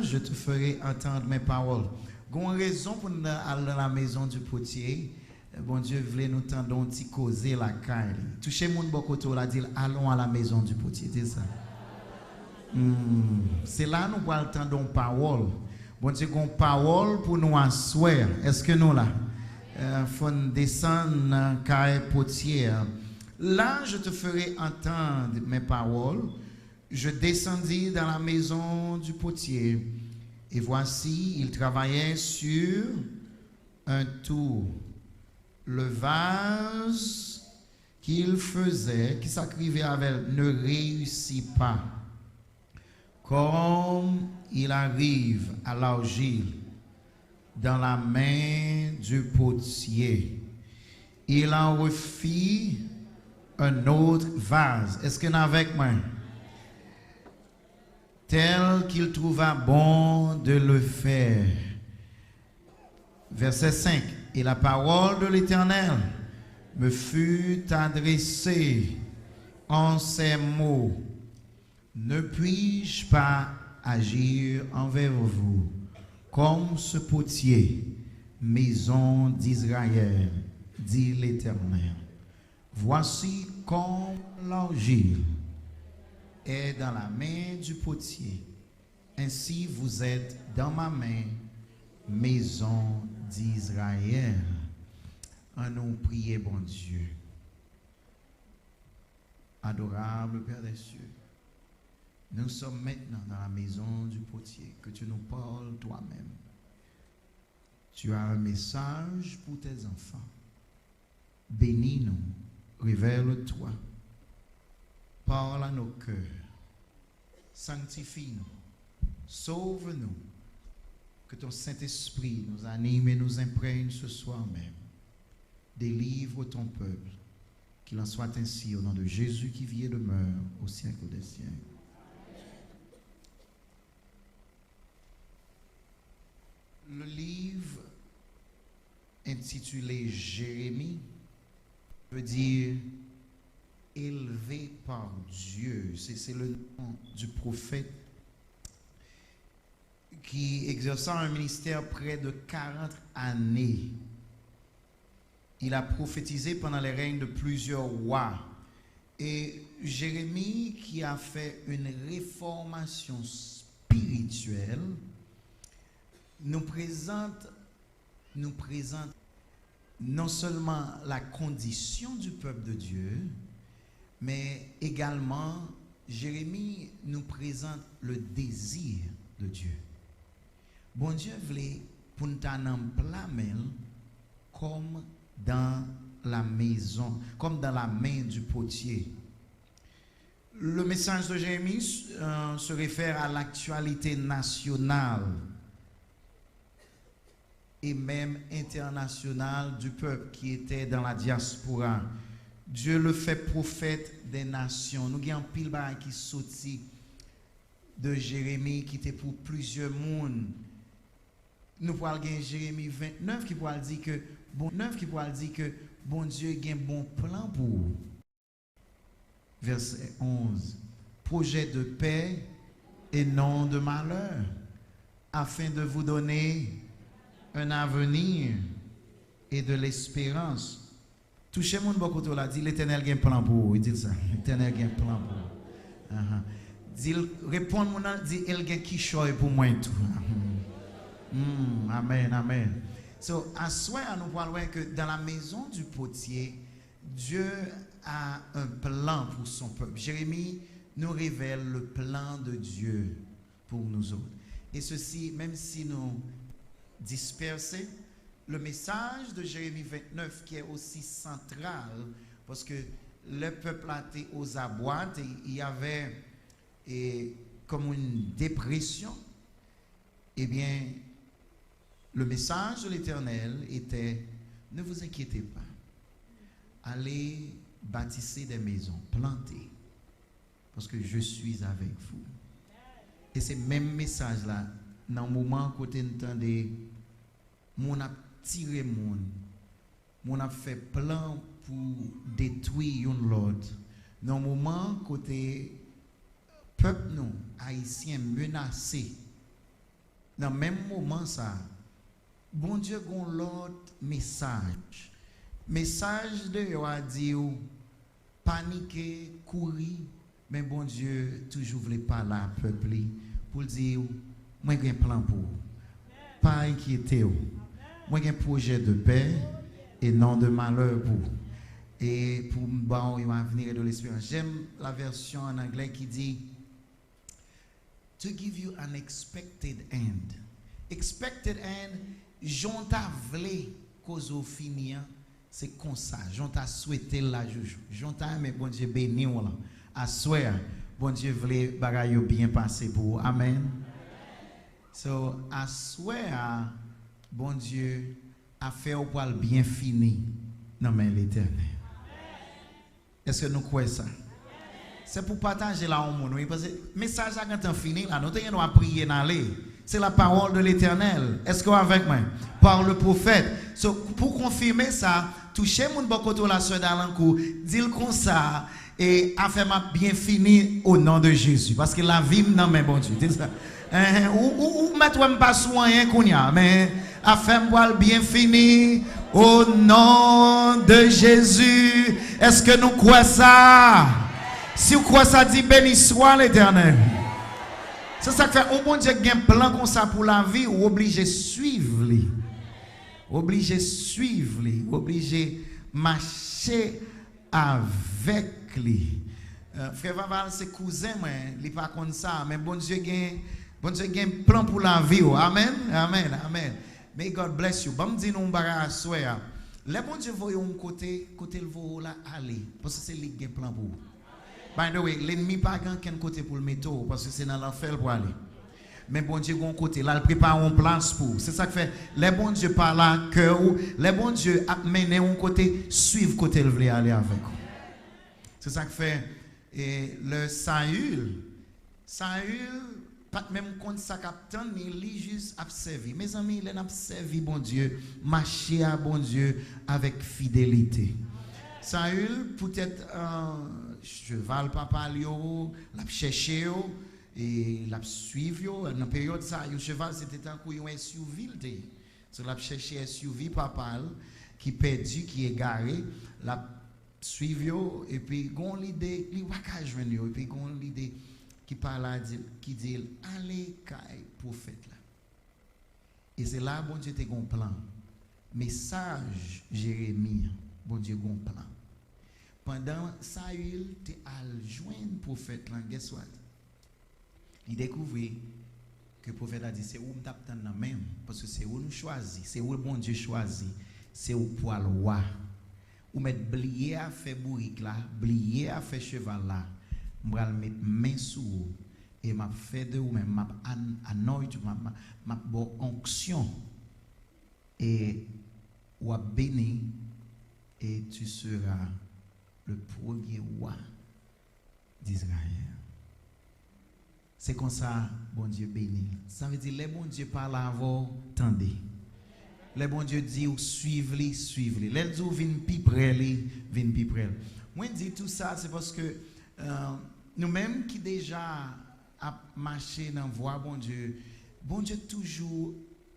je te ferai entendre mes paroles. Gon raison pour nous aller dans la maison du potier. Bon Dieu voulait nous tendre un petit causer la caille. Touchez mon bokoto la dit allons à la maison du potier, c'est ça. C'est là nous allons entendre une parole. Bon Dieu une parole pour nous asseoir. Est-ce que nous là faut descendre dans caille potier. Là je te ferai entendre mes paroles. Je descendis dans la maison du potier. Et voici, il travaillait sur un tour. Le vase qu'il faisait, qui s'acrivait avec, ne réussit pas. Comme il arrive à l'argile dans la main du potier, il en refit un autre vase. Est-ce qu'il y en a avec moi? Tel qu'il trouva bon de le faire. Verset 5. Et la parole de l'Éternel me fut adressée en ces mots. Ne puis-je pas agir envers vous comme ce potier, maison d'Israël, dit l'Éternel. Voici comme l'argile est dans la main du potier. Ainsi vous êtes dans ma main, maison d'Israël. En nous prier, bon Dieu. Adorable Père des cieux, nous sommes maintenant dans la maison du potier. Que tu nous parles toi-même. Tu as un message pour tes enfants. Bénis-nous, révèle-toi. Parle à nos cœurs, sanctifie-nous, sauve-nous, que ton Saint-Esprit nous anime et nous imprègne ce soir même. Délivre ton peuple, qu'il en soit ainsi au nom de Jésus qui vit et demeure au siècle des siècles. Le livre intitulé Jérémie veut dire élevé par Dieu. C'est le nom du prophète qui exerçant un ministère près de 40 années. Il a prophétisé pendant les règnes de plusieurs rois. Et Jérémie, qui a fait une réformation spirituelle, nous présente non seulement la condition du peuple de Dieu, mais également, Jérémie nous présente le désir de Dieu. Bon Dieu voulait pour nous plamer comme dans la maison, comme dans la main du potier. Le message de Jérémie se réfère à l'actualité nationale et même internationale du peuple qui était dans la diaspora. Dieu le fait prophète des nations. Nous avons pile de qui sorti de Jérémie qui était pour plusieurs mondes. Nous pouvons gagner Jérémie 29 qui pourra dire que bon Dieu a un bon plan pour vous. Verset 11. Projet de paix et non de malheur, afin de vous donner un avenir et de l'espérance. Touchez mon beaucoup là, dit l'Éternel a un plan pour vous. Il dit ça. L'Éternel a un plan pour vous. Dit répond mon dit il a qui choix pour moi tout. Amen, amen. So, à soir, nous parlons que dans la maison du potier, Dieu a un plan pour son peuple. Jérémie nous révèle le plan de Dieu pour nous autres. Et ceci, même si nous dispersons, le message de Jérémie 29 qui est aussi central, parce que le peuple a été aux abois et il y avait comme une dépression, eh bien, le message de l'Éternel était, ne vous inquiétez pas, allez bâtissez des maisons, plantez, parce que je suis avec vous. Et ce même message-là, dans le moment côté entendez, mon a tiré mon a fait plan pour détruire l'autre. Dans le moment côté peuple nous haïtien menacé dans le même moment, ça, bon Dieu a l'autre message. Message de yo a dit, paniquer, courir, mais bon Dieu toujours voulait parler à peuple pour dire, moi j'ai un plan pour vous. Pas inquiéter vous. Moi j'ai un projet de paix et non de malheur pour vous. Et pour bon, il va venir de l'espérance. J'aime la version en anglais qui dit to give you an expected end. Expected end, j'en t'a voulu cause au finir, c'est comme ça. J'en t'a souhaité la joujou. J'en t'a aimé bon Dieu béni ou là. À souhait, bon Dieu voulait bagaille bien passer pour vous. Amen. So, à souhait, bon Dieu a fait au poil bien fini dans l'Éternel. Est-ce que nous croyons ça? C'est pour partager là au monde. Oui, parce que le message a quand fini, là, nous devons prier dans l'air. C'est la parole de l'Éternel. Est-ce que vous avec moi? Par le prophète. So, pour confirmer ça, touchez mon bokoto la soeur d'Alankou, dis-le comme ça, et affaire m'a bien fini au nom de Jésus. Parce que la vie non mais bon Dieu. Ça. Ou mettre pas soin qu'on y a, mais affaire m'a bien fini au nom de Jésus. Est-ce que nous croyons ça? Si vous croyez ça, dit béni soit l'Éternel. C'est ça que fait, on bon Dieu a un plan comme ça pour la vie, ou obligé de suivre lui. Obligé de suivre lui, obligé de marcher avec lui. Frère Vaval, c'est cousin, mais il n'est pas comme ça. Mais bon Dieu a un plan pour la vie. Amen, amen, amen. May God bless you. Bon, me dis nous à soir. Les bon Dieu voyons un côté le voyons là aller, parce que c'est lui qui a un plan pour vous. By the way, l'ennemi pas qu'un côté pour le mettre, parce que c'est dans l'enfer pour aller. Mais bon Dieu a un côté, là, il prépare une place pour. C'est ça que fait, les bon Dieu par là, cœur, les bon Dieu a mené un côté, suivre côté il veut aller avec vous. C'est ça que fait, et le Saül, pas même contre sa capitaine, mais il juste observé. Mes amis, il a observé bon Dieu, marcher à bon Dieu avec fidélité. Saül, peut-être cheval papa lio, l'a cherché et l'a suivi. Dans la période ça, un cheval c'était un coup un SUV. So l'a cherché SUV papa qui perdu, qui est garé, l'a suivi et puis gon l'idée, il va ka joindre et puis gon l'idée qui parle qui dit allez kay prophète là. Et c'est là bon Dieu te gon plan. Message Jérémie, bon Dieu gon plan. Pendant Saül te al joindre prophète là, guess what? Il découvrit que le prophète a dit c'est où m'taptan nan même parce que c'est où nous choisi, c'est où bon Dieu choisi, c'est où pour le roi. Ou mettre blier à faire bourrique là, blier à faire cheval là, m'bral mettre main sous et m'a fait de ou même m'a anoint m'a bon onction et ou a béni et tu seras le premier roi d'Israël. C'est comme ça, bon Dieu béni. Ça veut dire, les bon Dieu parlent avant, tendez. Les bon Dieu dit, suivez-les, suivez-les. Les gens viennent plus près, viennent plus près. Moi, je dis tout ça, c'est parce que nous-mêmes qui déjà a marché dans la voie, bon Dieu toujours,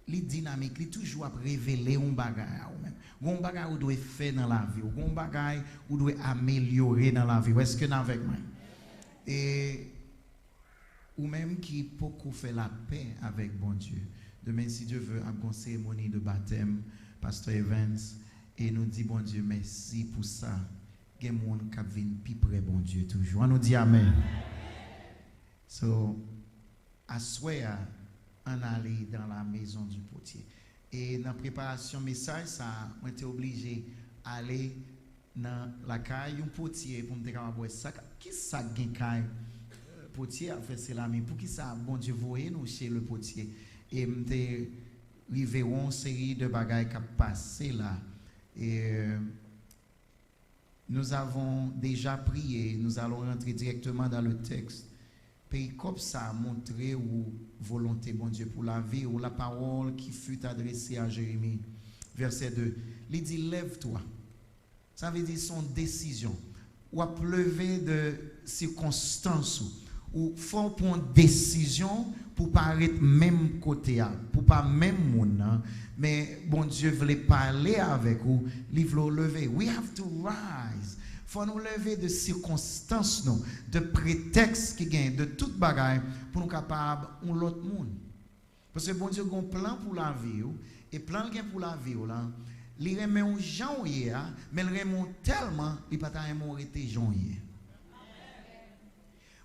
les dynamiques, il toujours a révélé un bagage. Un bagage où doit faire dans la vie, un bagage où doit améliorer dans la vie. Est-ce que vous avec moi? Et ou même qui beaucoup fait la paix avec bon Dieu. Demain, si Dieu veut, une cérémonie de baptême, Pasteur Evans, et nous dit bon Dieu, merci pour ça. Il y a des gens qui viennent plus près bon Dieu toujours. On nous dit Amen. So, à soir, on allait dans la maison du potier. Et dans la préparation message, ça, on était obligé d'aller dans la caille, un potier pour me dire ça. Qui ça gagne caille? Potier a fait cela, mais pour qui ça, bon Dieu, voyez nous chez le potier. Et m'te arrivé une série de bagailles qui a passé là. Et nous avons déjà prié, nous allons rentrer directement dans le texte. Péricope ça a montré où volonté, bon Dieu, pour la vie, ou la parole qui fut adressée à Jérémie. Verset 2. Il dit, lève-toi. Ça veut dire son décision. Ou à pleuver de circonstances. Ou faut prendre décision pour paraître même côté, pour pas même monde, mais bon Dieu voulait parler avec vous, il veut lever. We have to rise. Faut nous lever de circonstances, non, de prétextes qui gagnent, de toute bagaille pour nous capables ou l'autre monde. Parce que bon Dieu a un plan pour la vie, et plan pour la vie là, il remet un gens hier, mais il remet tellement, il pas arrêter gens hier.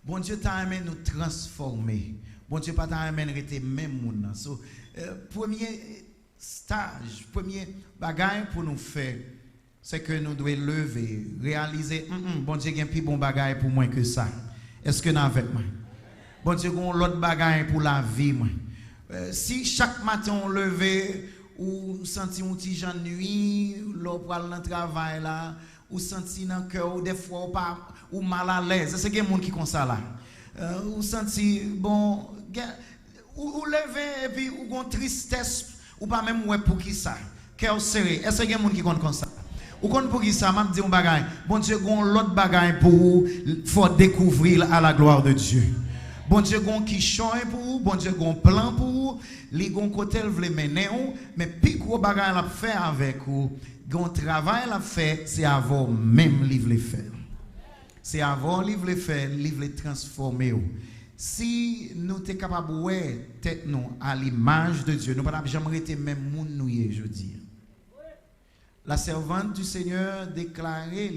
Bon Dieu t'a aimé nous transformer. Bon Dieu pas t'a aimé rester même monde. So, premier stage, premier bagaille pour nous faire, c'est que nous devons lever, réaliser, bon Dieu a un plus bon bagaille pour moi que ça. Est-ce que nous avec moi? Bon Dieu a l'autre bagaille pour la vie moi. Si chaque matin on lever ou senti un petit genre nuit, l'on prend le travail là, ou senti dans le cœur, ou des fois ou mal à l'aise. C'est quelqu'un qui comme ça là. Ou senti bon, ou lever et puis ou gon tristesse ou pas même ouais pour qui ça. Cœur serré. Est-ce que quelqu'un qui comme ça? Ou kon pour qui ça m'a dit un bagage. Bon Dieu gon l'autre bagage pour vous, faut découvrir à la gloire de Dieu. Bon Dieu gon qui change pour vous, bon Dieu gon plan pour vous, li gon côté veut mener ou, mais puis gros bagage la faire avec vous, gon travail la faire, c'est avant même li veut faire. C'est avant li veut faire, li veut transformer ou. Si nous sommes capables de voir tête nous à l'image de Dieu, nous ne pouvons jamais être même moun nous aujourd'hui. La servante du Seigneur déclarait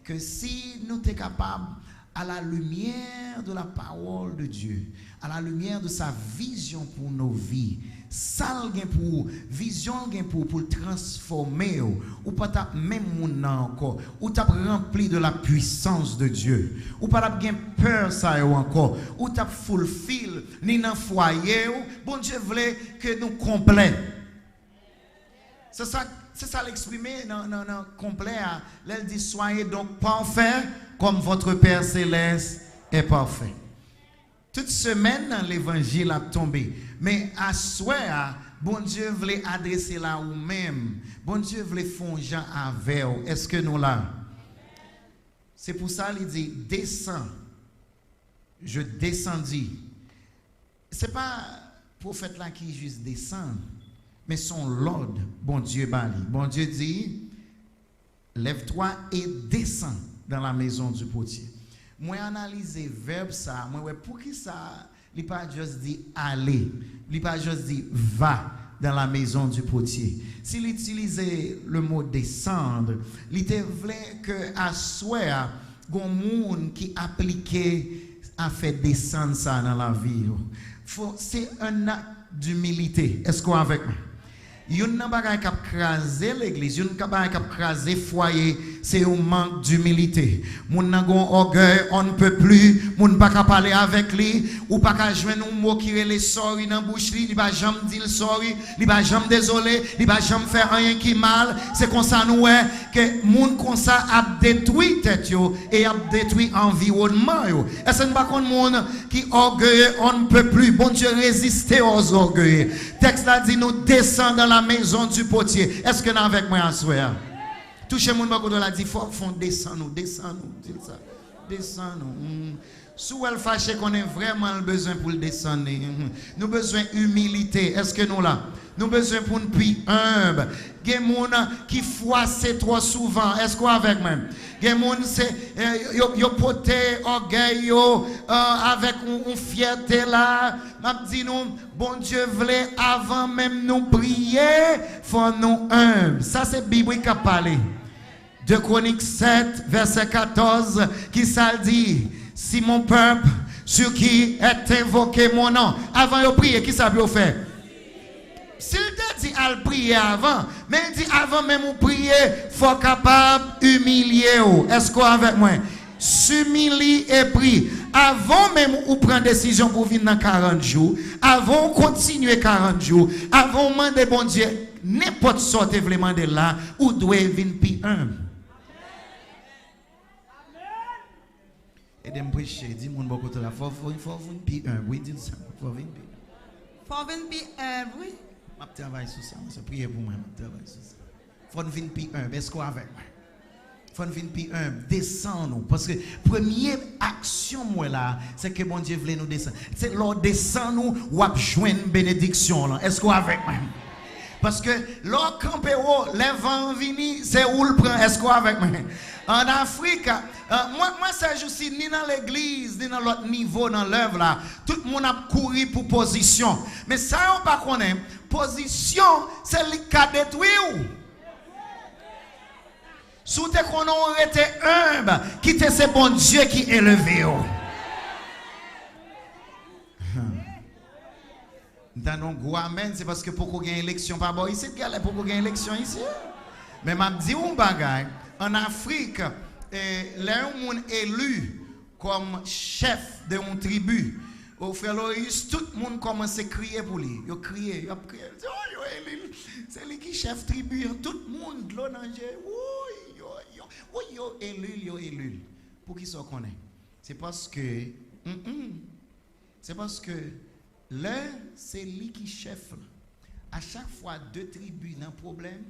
que si nous sommes capables, à la lumière de la parole de Dieu, à la lumière de sa vision pour nos vies, ça pour vision pour transformer ou pas t'a même moun encore ou t'a rempli de la puissance de Dieu ou pas t'a peur ça encore ou t'a fulfill ni dans foyer bon Dieu voulait que nous complet. C'est ça l'exprimer dans complet. Elle dit soyez donc parfaits comme votre Père céleste est parfait. Toute semaine dans l'évangile a tombé, mais à soir, bon Dieu voulait adresser là ou même. Bon Dieu voulait faire Jean avec vous. Est-ce que nous là? C'est pour ça qu'il dit descends. Je descendis. C'est pas prophète là qui juste descend. Mais son Lord, bon Dieu bali. Bon Dieu dit, lève-toi et descends dans la maison du potier. Moi analyser verbe ça, moi pour qui ça, il pas juste dit aller, il pas juste dit va dans la maison du potier. S'il utilisait le mot descendre, il était vrai que à souhait gon monde qui appliquait à faire descendre ça dans la vie. C'est un acte d'humilité. Est-ce qu'on est avec moi? Yon nan bagay k'ap krasé l'église, yon nan bagay k'ap krasé foyer, c'est un manque d'humilité. Moun nan gon orgueil, on ne peut plus, moun pas ka parler avec lui, ou pas ka joindre un mot qui relè sorry dans bouche li, li ba jam dire sorry, li ba jam désolé, li ba jam faire rien qui mal. C'est comme ça nous que moun comme ça a détruit tête yo et a détruit environnement yo. Est-ce que pas kon moun qui orgueilleux, on ne peut plus. Bon Dieu résister aux orgueilleux. Texte là dit nous descend dans la maison du potier. Est-ce que nous avec moi à soir? Touchez mon bako de la dit faut descend nous, dis ça. Descend nous. Sous elle fâché qu'on ait vraiment le besoin pour le descendre. Nous besoin humilité. Est-ce que nous là? Nous besoin pour une puis humble. Gen moun qui froisse trop souvent. Est-ce qu'on avec même? Gen moun c'est yo pote orgueil yo avec une fierté là. M'a dit nous bon Dieu voulait avant même nous prier, faut nous humble. Ça c'est Bible qui a parlé. 2 Chroniques 7 verset 14 qui ça dit si mon peuple sur qui est invoqué mon nom avant de prier qui ça veut faire? S'il te dit à prier avant, mais il dit avant même de prier, il faut capable humilier. Est-ce qu'on est avec moi? S'humilier et prier. Avant même ou prendre décision pour venir dans 40 jours, avant continuer 40 jours, avant demander bon Dieu, n'importe sorte vous demander là, ou doit venir plus humble. Et de me prêcher, dis mon beaucoup de la faut venir plus humble. Oui, dis ça, faut venir plus humble. Faut venir plus humble, oui. Je travaille sur ça, je prie pour moi, je travaille sur ça. Il faut venir plus humble, est-ce qu'on est avec moi? faut venir plus humble, descend nous. Parce que première action moi là, c'est que bon Dieu voulait nous descendre. C'est l'ordre descend nous ou à joindre une bénédiction là. Est-ce qu'on avec moi? Parce que l'or campé les vents vini, c'est où le prend. Est-ce qu'on avec moi? En Afrique, moi ça je suis ni dans l'église, ni dans l'autre niveau dans l'œuvre là. Tout le monde a couru pour position. Mais ça on pas connaît. Position, c'est le cas détruit. Si tu as été humble, quittez ce bon Dieu qui est élevé. Dans nos amen, c'est parce que pour qu'on gagne élection, pas bon ici, pour qu'on gagne élection ici. Mais je dis un bagage, en Afrique, les gens élus comme chef de une tribu, au frère Loïs, tout le monde commence à crier pour lui. Ils crient, oh, c'est lui qui chef tribu, tout le monde, yo élu. Pour qui ça connaît? C'est parce que là, c'est lui qui chef. À chaque fois, deux tribus dans un problème,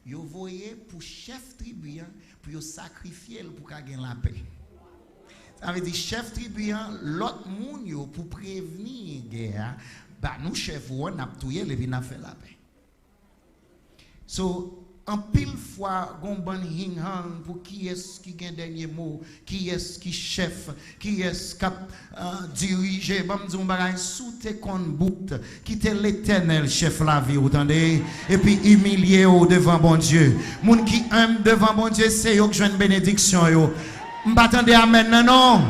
vous voyez pour chef tribu, pour sacrifier pour gagner la paix. Ça veut dire chef tribu, l'autre monde pour prévenir la guerre, bah, nous chefs, on a tué et on a fait la paix. So, en pile fois, on bon hing hang pour qui est-ce qui gagne dernier mot, qui est-ce qui chef, qui est-ce qui dirige, bon disons bagay sous tes comptes bout, qui t'est l'éternel chef la vie, vous entendez? Et puis humilié devant bon Dieu. Moun qui aime devant bon Dieu, c'est yo qui joue une bénédiction yo. M'attendez amen non.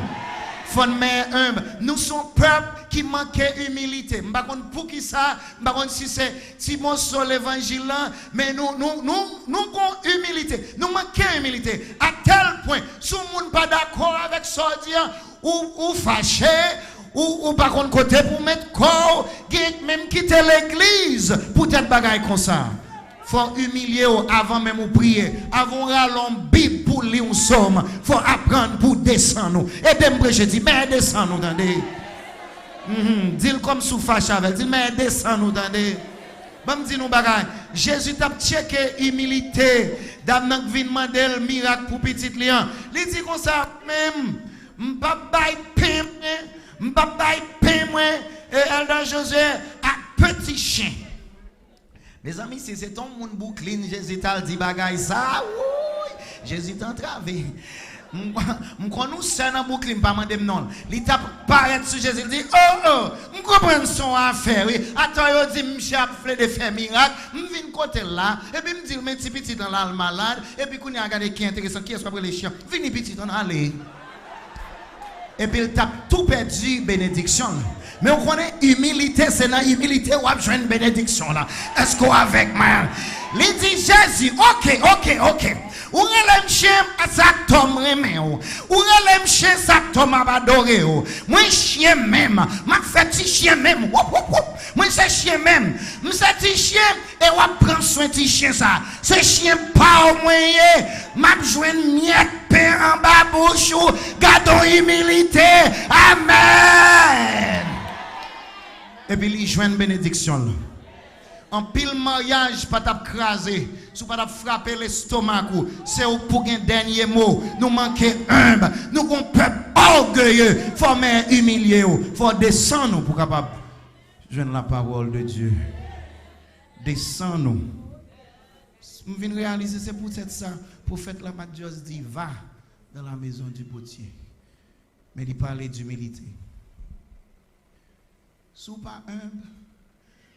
Faut mais humble. Nous sommes peuple qui manquait humilité. M'bakon pour qui ça, m'bakon si c'est si mon sur l'évangile mais nous avons humilité. Nous manquons humilité à tel point si moun pas d'accord avec ça ou fâché ou par contre côté pour mettre corps, même quitter l'église pour être bagaille comme ça. Faut humilier avant même de prier. Avant ralon Bible pour lire un somme. Faut apprendre pour descendre. Et de me prêcher, dis, mais descend nous, attendez. Dis-le comme sous fâche avec. Dis, mais descend nous, attendez. Bon, dis nous bagay. Jésus t'a checké humilité. D'abord, vient demander le miracle pour petit lion. Il dit comme ça, même, m'pa bay pain, et elle dans Josué, à petit chien. Mes amis, si c'est ton monde boucline, Jésus t'a dit bagay ça, oui, Jésus t'a entravé. M'con nous c'est dans boucline pas mandem non. Il t'a paraître sur Jésus, il dit oh, m'comprendre son affaire. Oui. Attends, il dit m'chè a fait de faire miracle, m'vinn côté là et puis me dit mes petit petit dans la malade et puis qu'on a regardé qui intéressant qui est après les chiens. Vini petit on aller. Et puis il t'a tout perdu bénédiction. Mais on connaît humilité, c'est la humilité où a une bénédiction là. Est-ce qu'on avec moi? Il dit Jésus, ok. Ou relève chien à sa tombe remé ou relève chien sa tombe abadoré ou. Moi chien même, m'a fait petit chien même. Moi c'est chien même. Moi c'est petit chien et on prend soin petit chien ça. Ce chien pas au moyen, m'a joindre miette pain en bas bouche ou gardons humilité. Amen. Et puis il joint une bénédiction. En pile mariage, pas t'a crasé, sous pas t'a frappé l'estomac, c'est pour un dernier mot. Nous manquons humble, nous sommes peuple orgueilleux, faut mais humilier, faut descendre pour capable joindre la parole de Dieu. Descends-nous. Je viens réaliser, c'est pour ça, pour faire la Dieu dit va dans la maison du potier. Mais il parlait d'humilité. Sous pas humble,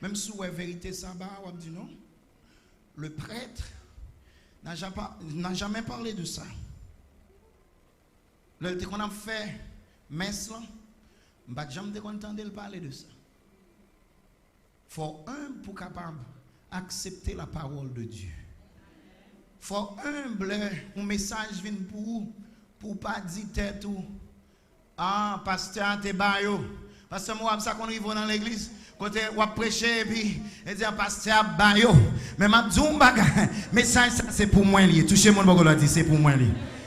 même si la vérité ça va, on dit non. Le prêtre n'a jamais parlé de ça. Le temps qu'on a fait messe là, on n'a jamais entendu parler de ça. Il faut humble pour capable accepter la parole de Dieu. Il faut humble, un message vient pour pas dire tête ou ah pasteur t'es bayo. Parce que moi, ça qu'on arrive dans l'église, quand on va prêcher, et puis, on dit, pasteur, bayo. Mais je dis, mais ça, c'est pour moi. Touchez mon bagage, dit, c'est pour moi.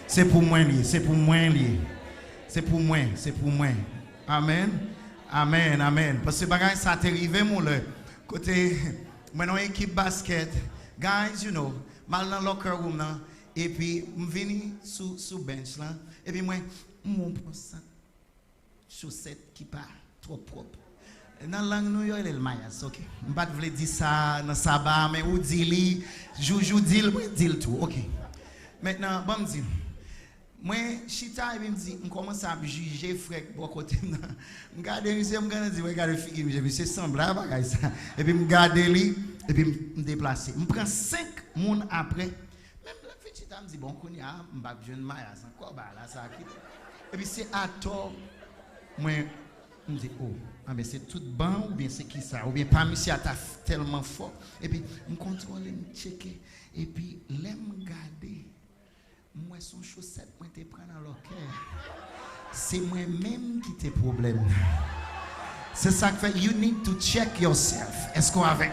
C'est pour moi. C'est pour moi. C'est pour moi. C'est pour moi. Amen. Parce que bagage, ça t'est arrivé, mon le. Côté, maintenant, équipe basket, guys, you know, mal dans le locker room, Et puis, je venu sous bench là. Et puis, moi, je prends ça. Chaussette qui pas trop propre. Dans la langue, nous, il y a le maïs, ok? Je ne vais pas dire ça dans sa barre, mais ou dit, jou dit tout, ok? Maintenant, bon, me dire. Moi, chita, il me dit, je commence à juger frère pour côté. Je regarde les yeux, je dis, regarde le fille, je dis, c'est semblable, ça. Et puis, je regarde lui, et puis, je me déplace. Je prends 5 personnes après. Même la fille chita me dit, bon, je ne vais pas jeune maïs, encore, là, ça. Et puis, c'est à tort. Moi, je me dis, oh, mais c'est tout bon, ou bien c'est qui ça? Ou bien, pas monsieur, t'as tellement fort. Et puis, je contrôle, je checker. Et puis, je me garder. Moi, son chaussette, moi, te prends dans le cœur. C'est moi-même qui t'ai problème. C'est ça que fait, you need to check yourself. Est-ce qu'on avec?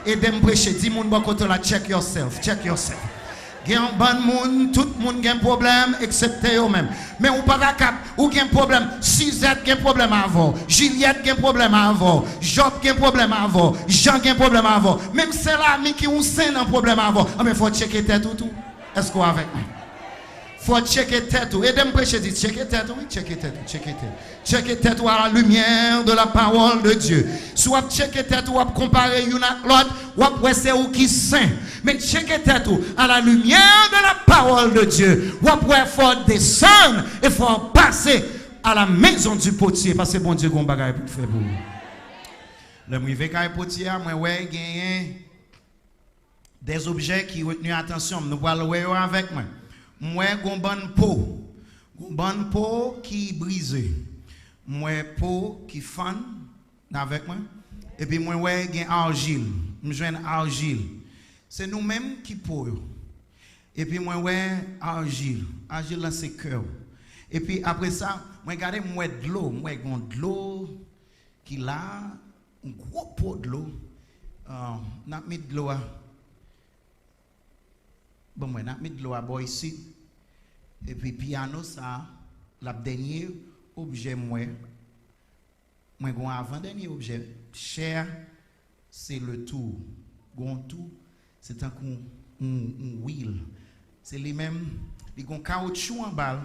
Et de me prêcher, dis mon bon côté là, check yourself, check yourself. Il y a un bon monde, tout le monde a un problème, excepté eux-mêmes. Mais on pas capable, ou a un problème, Suzette a un problème avant, Juliette a un problème avant, Job a un problème avant, Jean a un problème avant. Même c'est l'ami qui ont un problème avant. Mais il faut checker tête tout. Est-ce qu'on avec? Faut checker tête ou. Et de me prêcher, dit checker tête ou, checker tête ou, checker tête. Checker tête ou à la lumière de la parole de Dieu. Soit checker tête ou à comparer une à l'autre, ou à c'est ou qui saint. Mais checker tête ou à la lumière de la parole de Dieu. Ou à faut descendre et faut passer à la maison du potier. Parce que bon Dieu, qu'on bagaille pour faire pour vous. Le privé quand potier, moi, ouais, gagner des objets qui retenus attention. Nous allons voir avec moi. Moi, j'ai une bonne peau qui est brisée. Moi, peau qui fan avec moi. Et puis, moi, j'ai une argile. Je joue une argile. C'est nous-mêmes qui peau. Et puis, moi, j'ai argile. Argile, là, c'est cœur. Et puis, après ça, moi, regardez, moi, de l'eau. Moi, j'ai de l'eau qui là, un gros pot de l'eau. N'a mis de l'eau. Bon, moi, n'a mis de l'eau à boire ici. Et puis, piano, ça, le dernier objet, moi, avant-dernier objet, cher, c'est le tour. Gon tout, c'est un wheel. C'est les mêmes, ils ont caoutchouc en balle,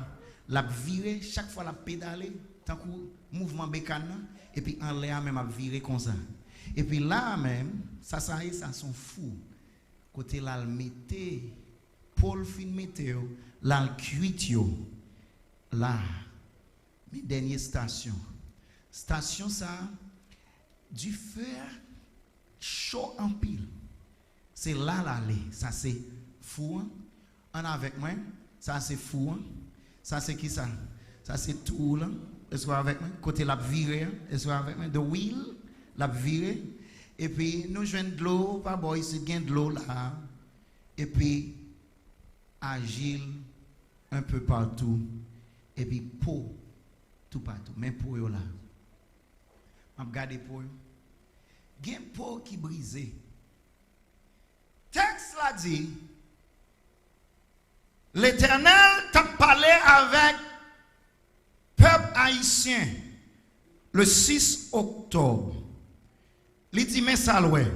la virer, chaque fois la pédaler, tant que mouvement bécane, et puis en l'air même à virer comme ça. Et puis là même, ça sont fous. Côté là, le mété, Paul fin météo, là, le cuitio, là, mes dernières stations. Station ça, du fer chaud en pile. C'est là l'aller. Ça c'est fou. En avec moi. Ça c'est fou. Ça c'est qui ça? Ça c'est tout là. Est-ce que avec moi? Côté la virée. Est-ce que avec moi? The wheel. La virée. Et puis nous jouons de l'eau. Pas bon ici, il y a de l'eau là. Et puis agile un peu partout. Et puis peau tout partout. Mais peau là. Je regarde peau. Il y a une peau qui brisée. Texte l'a dit, l'Éternel t'a parlé avec peuple haïtien le 6 octobre. Il dit, mais ça l'ouest.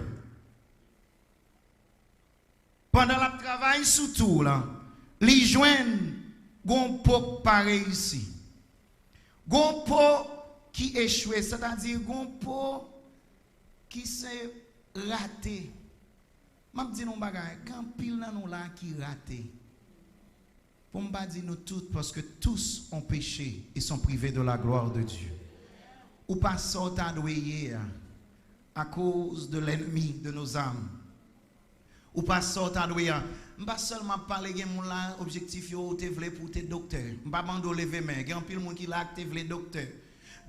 Pendant le travail sous tout, là, les joignent gon pot pareil ici. Gon pot qui échoué, c'est-à-dire gon pot qui s'est raté. Je dis non bagay, quand pile nan nou là qui raté. Pour me dire nous toutes parce que tous ont péché et sont privés de la gloire de Dieu. Ou pas sortir de à cause de l'ennemi de nos âmes. Ou pas sortir de pas seulement parler de mon là objectif yo te vle pour tes docteurs. Pas mando lever main, gen pile moun qui là te vle docteur.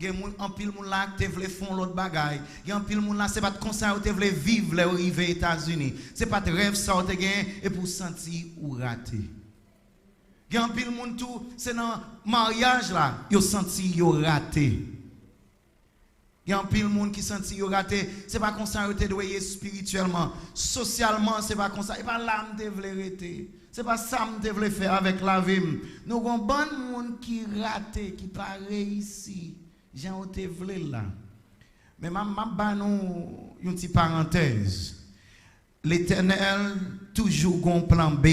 Gen moun en pile moun là te vle font l'autre bagaille. Gen pile moun là c'est pas comme ça te vle vivre les arriver aux États-Unis. C'est pas de rêve ça te gen et pour sentir ou rater. Gen pile moun tout c'est dans mariage là, yo senti yo raté. Gen pile moun qui senti yo raté, c'est pas comme ça te doyer spirituellement, socialement c'est pas comme ça, et pas là me te vle rete. C'est pas ça me te vle faire avec la vie. Nous gon bon moun qui raté, qui pas réussi. Jean te vle là. Mais m'a ba nou une petite parenthèse. L'Éternel toujours gon plan B.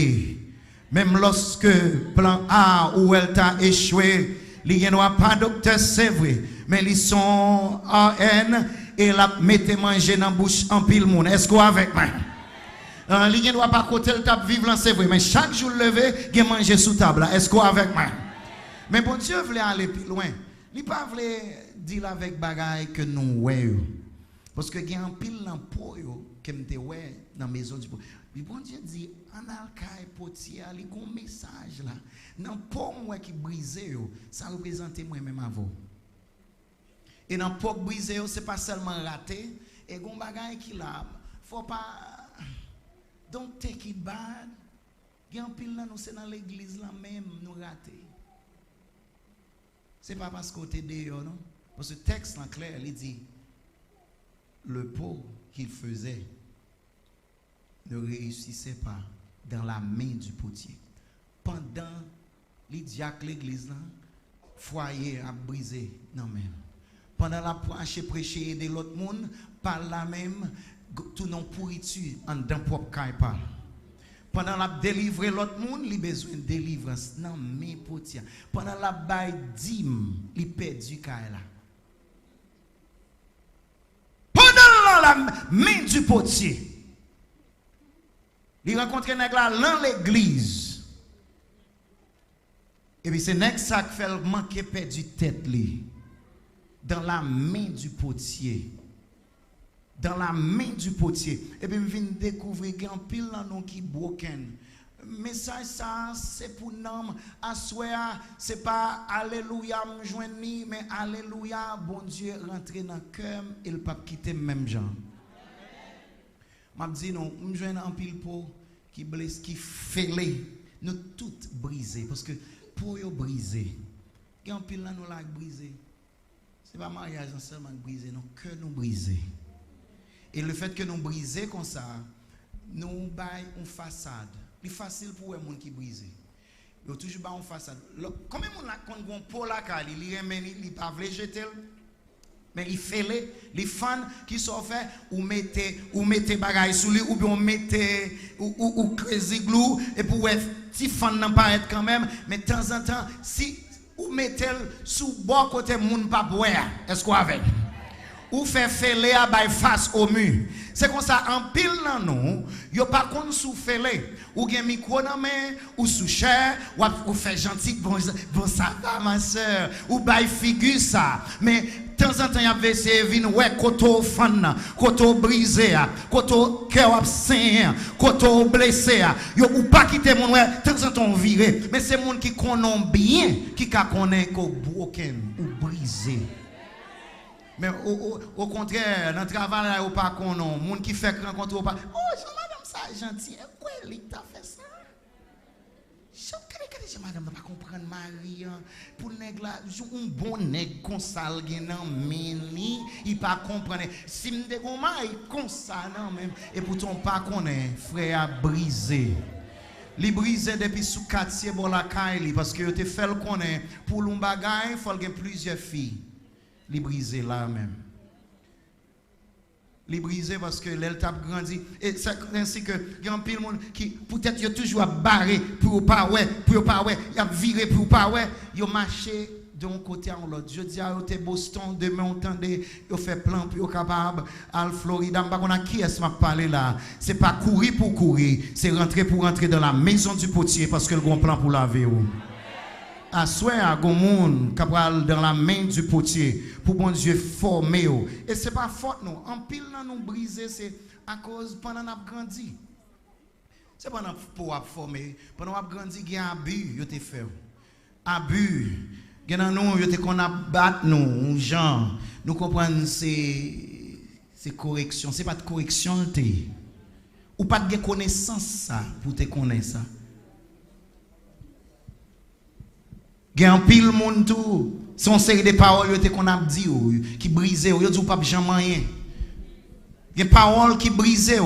Même lorsque plan A ou elle t'a échoué, il n'y a pas docteur, c'est vrai, mais ils sont en haine et la mettez manger dans la bouche en pile monde. Est-ce qu'on avec moi? Il n'y a pas côté le table vivre, c'est vrai, mais chaque jour levé, il manger sous table. Est-ce qu'on avec moi? Mais bon Dieu voulait aller plus loin. Il pas voulait dire avec bagaille que nous ouais. Parce que il y a un pile dans pot que me ouais dans la maison du pot. Mais bon Dieu dit en alcaï potier, il y a un message là. Dans pot moi qui brisé ça représente moi même avant. Et dans pot brisé c'est pas seulement raté et gon bagaille qui là, faut pas don't take it bad. Il y a un pile là nous c'est dans l'église là même nous raté. C'est pas parce qu'on était dehors, non? Parce que le texte en clair, il dit le pot qu'il faisait ne réussissait pas dans la main du potier. Pendant les diacres l'église, le foyer a brisé, non même. Pendant la prêcher aider l'autre monde, par la même, tout non pourriture en d'un propre caille parle. Pendant la délivrer l'autre monde, il a besoin de délivrance. Non, mais potier. Pendant la baille dîme, il perd du caille là. Pendant la main du potier, il rencontre un nègre là dans l'église. Et puis c'est nègre ça qui fait manquer perdu tête li. Dans la main du potier. Dans la main du potier. Et puis, je viens de découvrir qu'il y a un pile dans nous qui est broken. Message ça, c'est pour nous. À souhait, c'est pas Alléluia, me joindre, mais Alléluia, bon Dieu, rentrer dans le cœur et le pape quitter le même genre. Je dis non, me joindre un pile pour qui blesse, qui fêlé. Nous toutes brisées. Parce que pour nous briser, il y a un pile dans nous là brisé. Ce n'est pas mariage seulement brisé, non, que nous briser. Et le fait que nous briser comme ça, nous baillons une façade. C'est facile pour les gens qui brisent. Ils ont toujours une façade. Combien de gens qui ont pour la caille, ils ne pas jeter, mais ils font les fans qui sont faits ou mettez bagaille sous lui ou bien mettez ou crazy glue et pour petit fan n'en paraît quand même, mais de temps en temps si ou mettez sous bon côté moun pas boire, est-ce qu'on avec? Ou fait fêler à bail face au mur. C'est comme ça, en pile dans nous, yo pas qu'on sous fêler. Ou gen micro dans main, ou sous chair, ou fait gentil, bon ça va ma soeur, ou bail figure ça. Mais de temps en temps, y a essayé de venir, ouais, koto fan, koto brisé, koto cœur absent, koto blessé. Yo ou pas quitter mon ouais, de temps en temps viré. Mais c'est moun qui connaît bien, qui connaît ko broken ou brisé. Mais au contraire, dans le travail, ou pas qu'on a, monde qui fait rencontrer ou pas. Oh, madame, ça gentil. Quoi, il t'a fait ça? Je madame, ne pas comprendre Marie. Pour nèg là, un bon nèg comme ça, il pas comprendre. Si me dégomme, il comme ça non même. Et pourtant pas connaît, frère a brisé. Li brisé depuis sous quartier bon la caille parce que te fait le connaît pour l'un bagaille, il faut qu'il y ait plusieurs filles. Les briser là même. Les briser parce que l'elle t'a grandi. Et c'est ainsi que il y a un pile monde qui peut-être y toujours barré pour pas ouais, y a viré pour pas ouais, y a marché d'un côté à l'autre. Je dis à Boston demain on tendait, yo fait plan pour capable à Florida, pas qu'on a qui est-ce m'a parlé là. C'est pas courir pour courir, c'est rentrer pour rentrer dans la maison du potier parce que le grand plan pour laver ou. À souhait à Gomoun, capable dans la main du potier, pour bon Dieu former. Et ce n'est pas faute nous. En pile, nous briser, c'est à cause pendant qu'on a grandi. C'est pendant pour former. Pendant qu'on a grandi, il y a abus, il y a fait. Abus. Il y a nous, il y a qu'on a battu nous, gens. Nous comprenons c'est correction. Ce n'est pas de correction. Ou pas de connaissance ça, pour te connaître ça. Il y a un pile monde tout. Son série de paroles qu'on a dit qui brisent, yo dit pas jamais rien. Il y a des paroles qui brisent.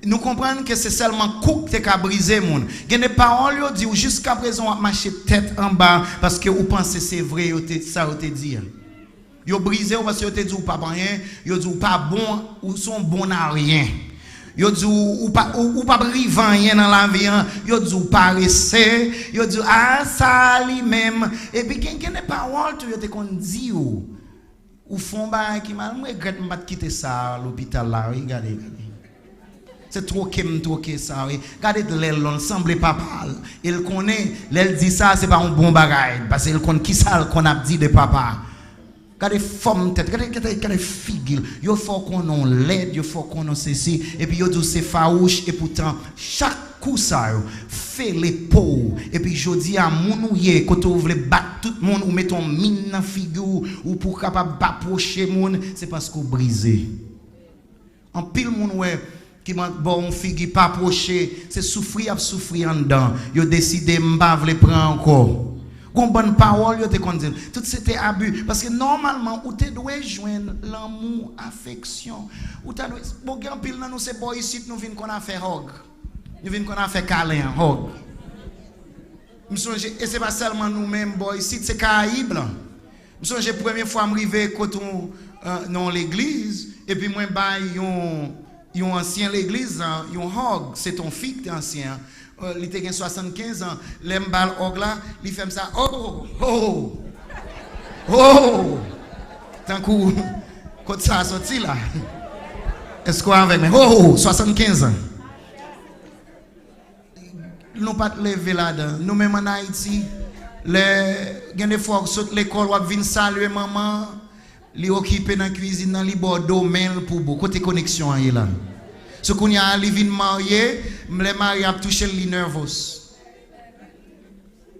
Nous comprenons que c'est seulement coupe qui a brisé monde. Il y a des paroles qui dit jusqu'à présent on marcher tête en bas parce que vous pensez c'est vrai ça vous te dit. Yo brisé parce que vous te dit pas rien, yo dit pas bon ou sont bon à rien. Yo dit ou pas rivan rien dans la vie, yo dit ou paresseux, yo dit ah ça lui-même et puis quelqu'un n'est pas Walter yo te kon dit ou font ba qui mal regrette pas quitter ça l'hôpital là, regardez. C'est trop que ça. Regardez l'elle semble pas parler. Il connaît, l'elle dit ça c'est pas un bon bagage parce qu'il connaît qui ça qu'on a dit de papa. Regardez forme tête, regardez figure. Il faut qu'on en l'aide, il faut qu'on en ceci et puis yo dit c'est farouche et pourtant chaque coup ça fait les peaux et puis je dis à mon ouye quand vous voulez battre tout le monde ou mettre ton mine dans figure ou pour capable approcher monde, c'est parce qu'on brisé. En pile monde ouais qui m'a bon figure pas approcher, c'est souffrir en dedans. Yo décidé m'pa vle prendre encore. Gon bonne parole yo te kon dire. Tout c'était abus parce que normalement ou te doit joindre l'amour, affection. Ou ta bon grand pile nan nous c'est boy ici nous vinn qu'on a fait hug. Nous vinn qu'on a fait câlin, hug. Et c'est pas seulement nous-mêmes boy ici, c'est Caraïbes là. M'songe première fois m'rivé quand dans l'église et puis moi bail yon ancien l'église, yon hog, c'est ton fils ancien. Il était 75 ans, l'embal hog là, il fait ça. Oh. Tant coup quand ça a sorti là. Est-ce qu'on avec moi 75 ans. Nous pas lever là-dedans. Nous même en Haïti, les des fois saute l'école ou venir saluer maman. Li occupé dans la cuisine dans li bordeaux mail pour beaucoup de connexion là. Ce qu'on y a li vinn marié, les mariés a touché li nervous.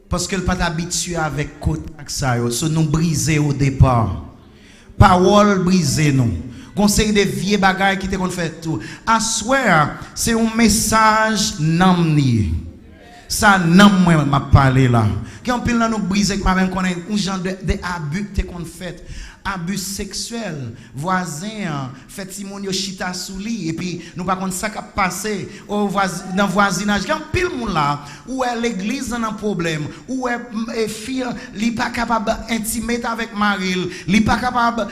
Parce qu'elle pas habitué avec contact ça yo, so nous brisé au départ. Parole brisée nous. Conseil de vieux bagages qui te kon fait tout. I swear, c'est un message namni. Ça nam moi m'a parlé là. Quand pile là nous briser que même connaît un genre de abus que te kon fait. Abus sexuel, voisin, fait Simon yo chita sous lit et puis nous pas contre ça qui passé au dans voisinage quand pile moun là où est l'église dans un problème où est fille li pas capable intimer avec Maril, li pas capable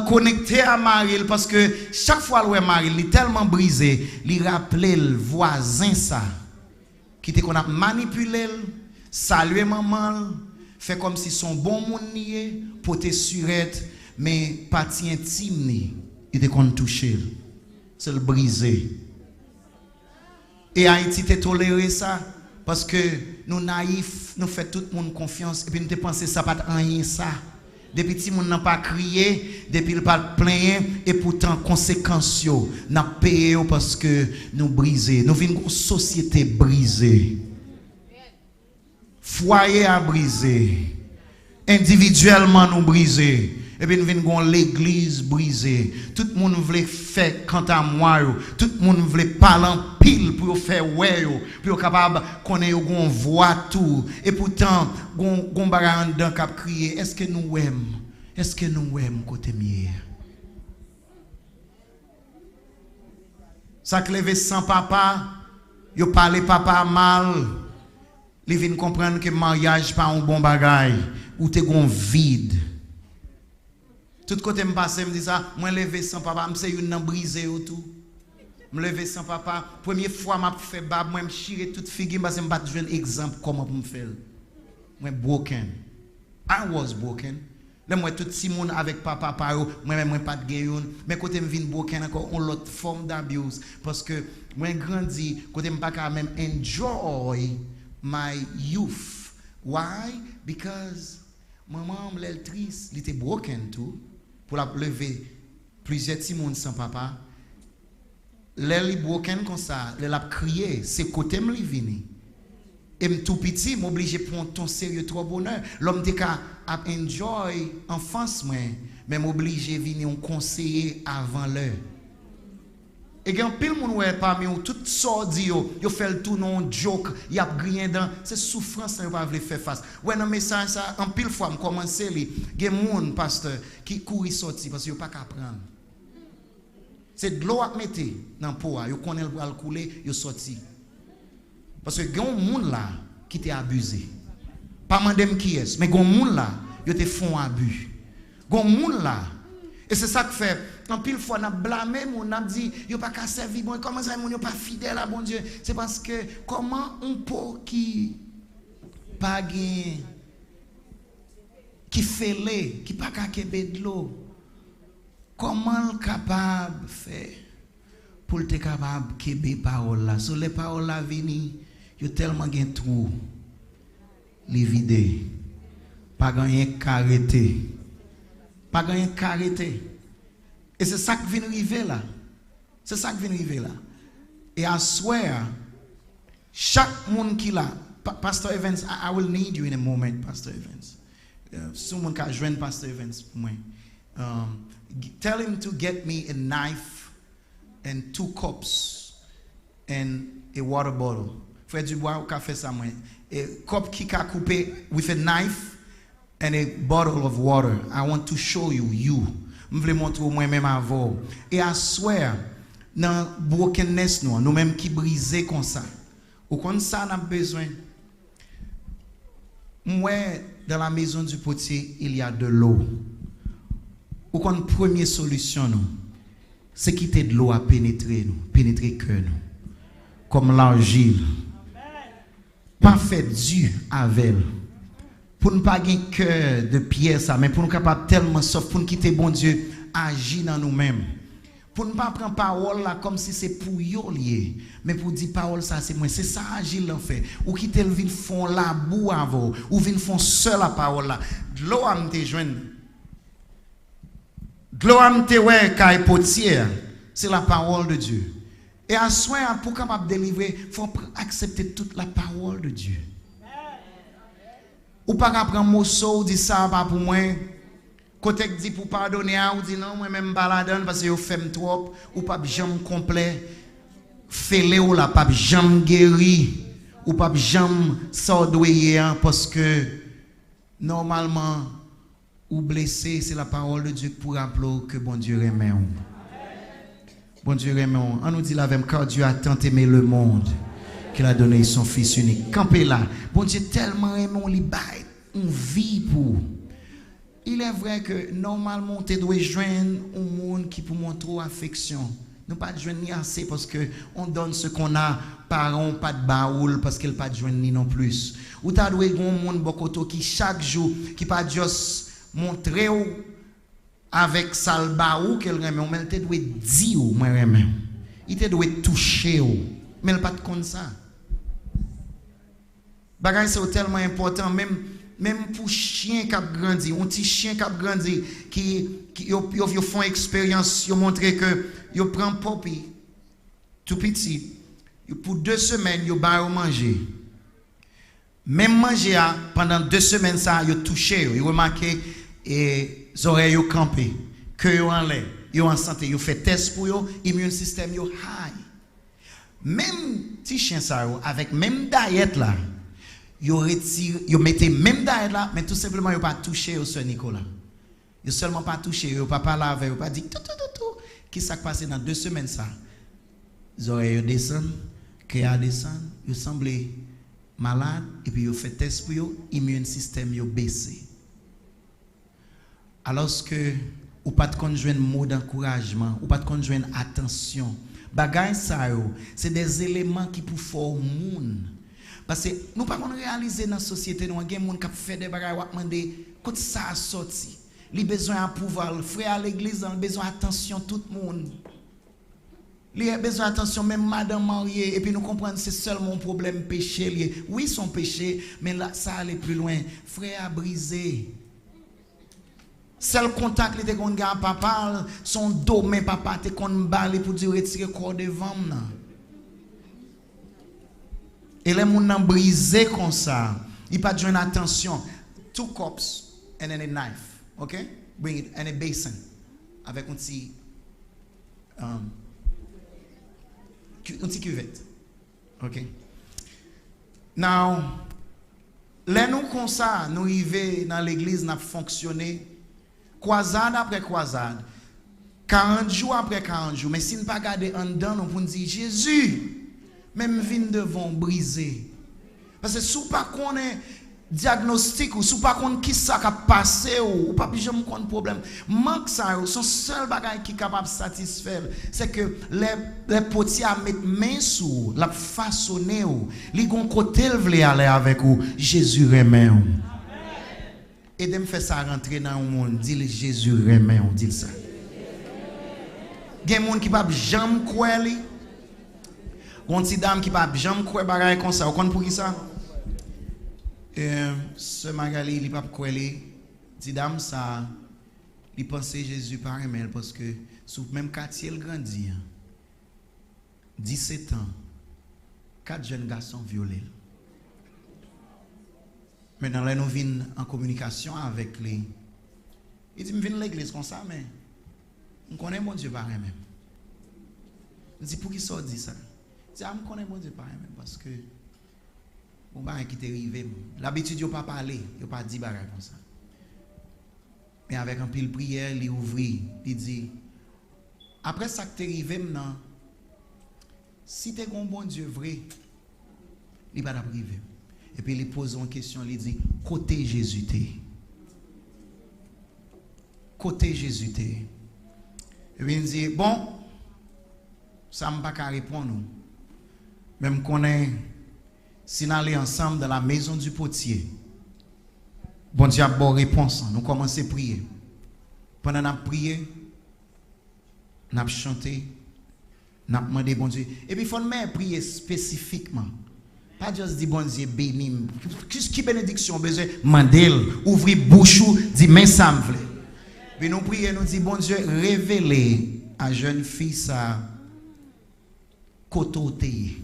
connecter à Maril parce que chaque fois où est Maril, li tellement brisé, li rappeler le voisin ça qui te qu'on a manipulé, saluer maman, fait comme si son bon monde nié, porter surette mais partie intime il était qu'on toucher c'est le brisé et Haïti te toléré ça parce que nous naïfs nous fait tout le monde confiance et puis nous te penser ça pas rien ça depuis petit monde n'a pas crié depuis il pas plaint et pourtant conséquences yo n'a payé parce que nous brisé nous vivons une société brisée foyer à briser individuellement nous briser et puis nous venons l'église brisée. Tout le monde voulait faire quant à moi, tout le monde voulait parler en pile pour faire ouais, pour capable connaître gon voix tout et pourtant gon bagarre dans cap crier est-ce que nous aime côté mieux. Ça que lever sans papa, yo parler papa mal. Li vinn comprendre que mariage pas un bon bagage ou te gon vide. Tout côté me passe me dit ça, moi lever sans papa, me c'est une brisé ou tout. Me lever sans papa, première fois m'a fait bab, moi me chirer toute figure parce que me pas un exemple comment pour me faire. Moi broken. I was broken. Là moi tout si monde avec papa par moi même moi pas de gayon, mais côté me vinn broken encore une autre forme d'abuse parce que moi grandi côté me pas quand même enjoy my youth. Why? Because maman m'l'elle triste, elle était broken tout pour la lever plusieurs petits monde sans papa. Elle broken comme ça, elle a crié, c'est côté me vini. Et tout petit m'obligé prendre ton sérieux trop bonheur. L'homme te ka a enjoy enfance moi, mais m'obligé venir un conseiller avant l'heure. Et quand pile moun ouais parmi ou tout sordi yo fait le tout non joke, y a rien dans c'est souffrance ça yo pas veut faire face. Ouais dans message ça en pile fois me commencer li, gen moun pasteur qui courir sorti parce que yo pas qu'à prendre. C'est de l'eau à mettre dans pot, yo connaît le bral couler, yo sorti. Parce que gen moun là qui t'est abusé. Pas mandem qui est, mais gen moun là yo te font abus. Gen moun là et c'est ça que fait En pile fois, on a blâmé, on a dit, il n'y a pas qu'à servir, bon, comment ça, il n'y a pas fidèle à bon Dieu. C'est parce que, comment on peut qui pas gagné, qui fait les, qui pas qu'à de l'eau, comment le capable faire pour être capable de faire parole là. Sur les paroles là, il y a tellement de trous, les vider, pas gagner carité, pas gagner carité. Et c'est ça qui vient arriver là. C'est ça qui vient arriver là. Et I swear, chaque monde qui l'a, Pastor Evans, I will need you in a moment, Pastor Evans. Someone can join Pastor Evans pour moi. Tell him to get me a knife and 2 cups and a water bottle. Frère Dubois, ou café ça moi. A cup qui a coupé with a knife and a bottle of water. I want to show you. Je veux montrer moi-même avant. Et I swear, dans brokenness nous-mêmes qui brisés comme ça. Ou comme ça, on a besoin. Moi, dans la maison du potier, il y a de l'eau. Ou comme première solution, c'est quitter de l'eau à pénétrer cœur nous. Comme l'argile. Pas fait dur avec elle. Pour ne pas avoir un cœur de pierre, ça, mais pour nous capable tellement sauf pour nous quitter bon Dieu, agir dans nous-mêmes. Pour ne pas prendre parole là comme si c'est pour yo lié, mais pour dire parole ça c'est moi, c'est ça agir en fait. Ou quitter le vin fond la boue avant, ou vin fond seul la parole là. De l'eau à me te joindre. De l'eau à me te ouais kay potier, c'est la parole de Dieu. Et à soi pour capable délivrer, faut accepter toute la parole de Dieu. Ou pas prendre morceau dit ça pas pour moi. Côté dit pour pardonner ou dit non moi même baladon parce que yo fait trop ou pas jambe complet. Félé ou la pas jambe guéri ou pas jambe sordoyer parce que normalement ou blessé c'est la parole de Dieu pour rappeler que bon Dieu aime. Bon Dieu aime. On nous dit là même car Dieu a tant aimé le monde qu'il a donné son fils unique. Campé là. Bon Dieu tellement aimé, on lui baille, on vit pour. Il est vrai que normalement, tu dois joindre un monde qui peut montrer affection. Nous pas joindre ni assez parce que on donne ce qu'on a, parents pas de baoul parce qu'elle pas joindre ni non plus. Ou tu dois un monde bokoto qui chaque jour qui pas juste montrer avec salbaou qu'elle remet, mais elle te doit dire moi remet. Il te doit toucher mais elle pas comme ça. Bagay c'est tellement important même pour chien qui a grandi, un petit chien qui a grandi qui yo font expérience, yo montré que yo prend popi tout petit, pour 2 semaines yo ba manger. Même manger pendant 2 semaines ça yo touché, yo remarqué et oreilles yo campé, que yo en l'air, yo en santé, yo fait test pour yo, immune système yo high. Même petit chien ça avec même diète là yo retire, yo mettez même derrière là, mais tout simplement yo pas touché au Sœur Nicolas. Yo seulement pas touché, yo pas parler avec, yo pas dit tout. Qui s'est passé dans 2 semaines ça? Les oreilles yo descendent, cœur descend, yo semblé malade et puis yo fait test pour yo, immune système yo baissé. Alors que ou pas de conjoindre mot d'encouragement, ou pas de conjoindre attention. Bagay ça yo, c'est des éléments qui pour former monde. Parce que nous ne pouvons pas réaliser dans la société, nous avons des gens qui font des choses qui demandent quand ça a sorti. Il a besoin de pouvoir. Le frère à l'église a besoin d'attention tout le monde. Il a besoin d'attention même madame mariée. Et puis nous comprenons que c'est seulement un problème péché. Oui, son péché, mais là, ça allait plus loin. Frère a brisé. Seul contact que tu as papa, son domaine papa, tu as balle pour dire retirer le corps devant. Et les gens ont brisé comme ça. Il pas de attention. 2 cups and then a knife. Okay? Bring it. And a basin. Avec un petit cuvette. Ok? Now, les nous comme ça, nous arrivons dans l'église, nous fonctionné. Croisade après croisade. 40 jours après 40 jours. Mais si nous ne pas garder en dedans, nous pouvons dire Jésus. Même vin devant briser. Parce que si vous ne connaissez diagnostic ou sou pas contre qui ça a passé ou pas jamais contre problème manque ça son seul bagage qui capable satisfaire c'est que les potiers à mettre main sous la façonner ou li gon côté vle aller avec ou Jésus remet ou et de me faire ça rentrer dans le monde dit Jésus remet on dit ça gen monde qui pas jamais croire li gon ti dame qui pas jamais croire bagage comme ça ou connait pour qui ça ce Magali, il pas quoi les dit dame ça il pensait Jésus par email parce que sous même quartier il grandit 17 ans 4 jeunes garçons violés maintenant là nous venons en communication avec lui il dit me viens à l'église comme ça mais on connaît mon Dieu par même je dis pour qui ça dit ça je dis me connaît mon Dieu par même parce que bon bah qui t'est arrivé l'habitude yo pas parler yo pas dit bagarre comme ça mais avec un pile prière il ouvrit il dit après ça que t'est arrivé maintenant si t'es un bon Dieu vrai il va t'arriver et puis il pose une question il dit côté Jésus côté Jésus et puis il dit bon ça me pas qu'à répondre même qu'on est si nous allons ensemble dans la maison du potier, bon Dieu a bonne réponse. Nous commençons à prier. Pendant que nous prions, nous chantons, nous demandons bon Dieu. Et puis il faut même prier spécifiquement. Pas juste dire bon Dieu béni. Qu'est-ce qui bénédiction besoin? Mandel, ouvrir bouche, dire mais ça me plaît. Puis nous prions, nous disons bon Dieu révélez à jeune fille ça côté.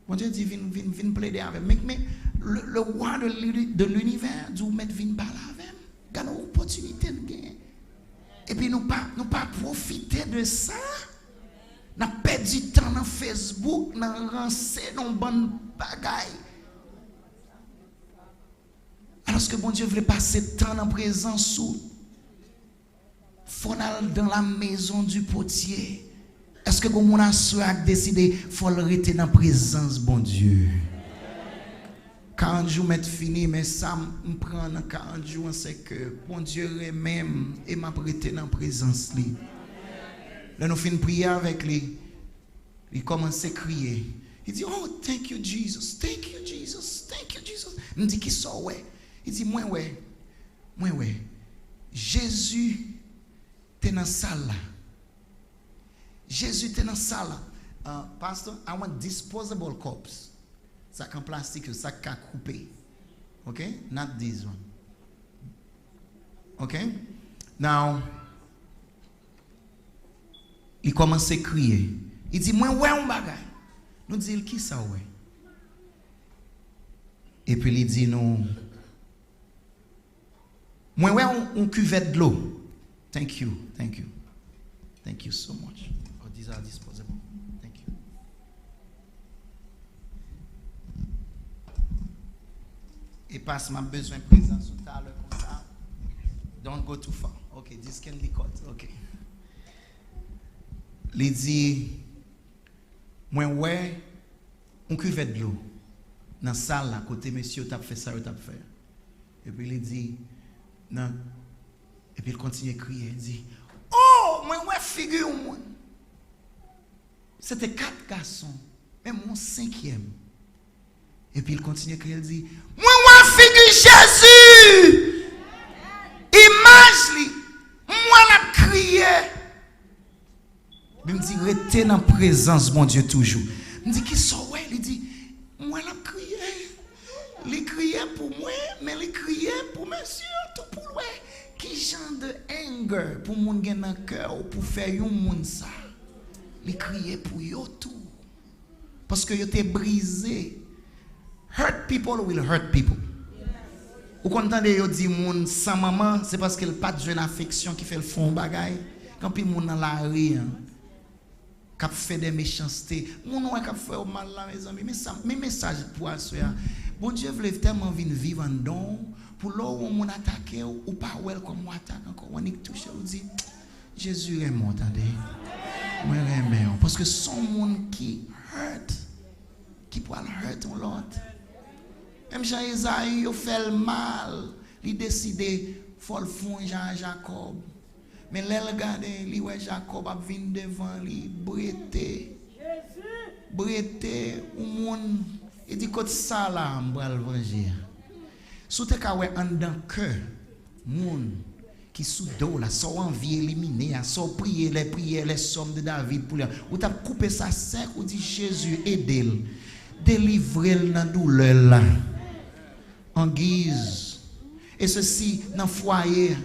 Mon Dieu dit, viens plaider avec moi. Mais le roi de l'univers dit, viens parler avec moi. Gagne une opportunité de gagner. Et puis, nous pas profiter de ça. Nous perdons du temps dans Facebook, nous renseigner dans bonne bagaille. Alors que bon Dieu voulait passer temps en présence sous. Faut aller dans la maison du potier. Est-ce que mon assou a décidé faut le rester dans la présence bon Dieu? 40 jours m'est fini mais ça me prend 40 jours c'est que bon Dieu même et m'a prêté dans la présence lui. Là nous finissons prier avec lui. Il commence à crier. Il dit oh thank you Jesus. Thank you Jesus. Thank you Jesus. Il dit qui ça ouais. Il dit moi ouais. Jésus t'es dans la salle là. Jésus était dans la salle. Pastor, I want disposable cups. Ça en plastique, ça can coupé. Okay? Not this one. Okay? Now, il commence à crier. Il dit, moi, ouais, on bagaille. Nous disons, qui ça, ouais? Et puis, il dit, nous, moi, ouais, on cuvette de l'eau. Thank you. Thank you so much. These are disposable. Thank you. Et passe ma besoin de présence tout à l'heure comme ça. Don't go too far. Okay, this can be cut. Okay. Il dit, moi ouais, on cuvette de l'eau dans la salle là côté monsieur t'a fait ça, t'a fait. Et puis il dit, non. Et puis il continue à crier. Il dit, oh, moi ouais figure moi. C'était 4 garçons, même mon 5e. Et puis il continue à crier, il dit, moi, figure Jésus! Image, moi, la crié. Il me dit, restez dans la présence, mon Dieu, toujours. Il me dit, qui sont, ouais? Il dit, moi, la crié. Il criait pour moi, mais il criait pour monsieur, tout pour lui. Qui genre de anger pour mon gars dans le cœur, pour faire un monde ça? Il criait pour eux tout. Parce que ils étaient brisés. Hurt people will hurt people. Ou quand on dit moun sans maman, c'est parce qu'elle n'a pas de affection qui fait le fond bagaille. Quand puis moun dans la rue, qui fait des méchancetés, moun qui fait mal là mes amis, mes messages pour assurer. Bon Dieu voulait tellement vivre en don pour là où on attaque ou pas welcome ou attaque encore on est touché ou dit Jésus est mort attendez. Moi j'aime parce que son monde qui hurt qui peut hurt on l'autre. Même Jean Esaïe, il fait le mal. Il décide, faut le fond Jean Jacob. Mais là, regardez, il voit Jacob a venu devant lui, brété. Brété, ou monde, il dit que ça là, on va le venger. Sous te ka en dans cœur, monde qui sous dos là, sont envie éliminer, sont prier les sommes de David pour lui. Ou t'as coupé ça sec, ou dit Jésus, aidez-le, délivrez-le dans la douleur là, en guise. Et ceci dans le foyer.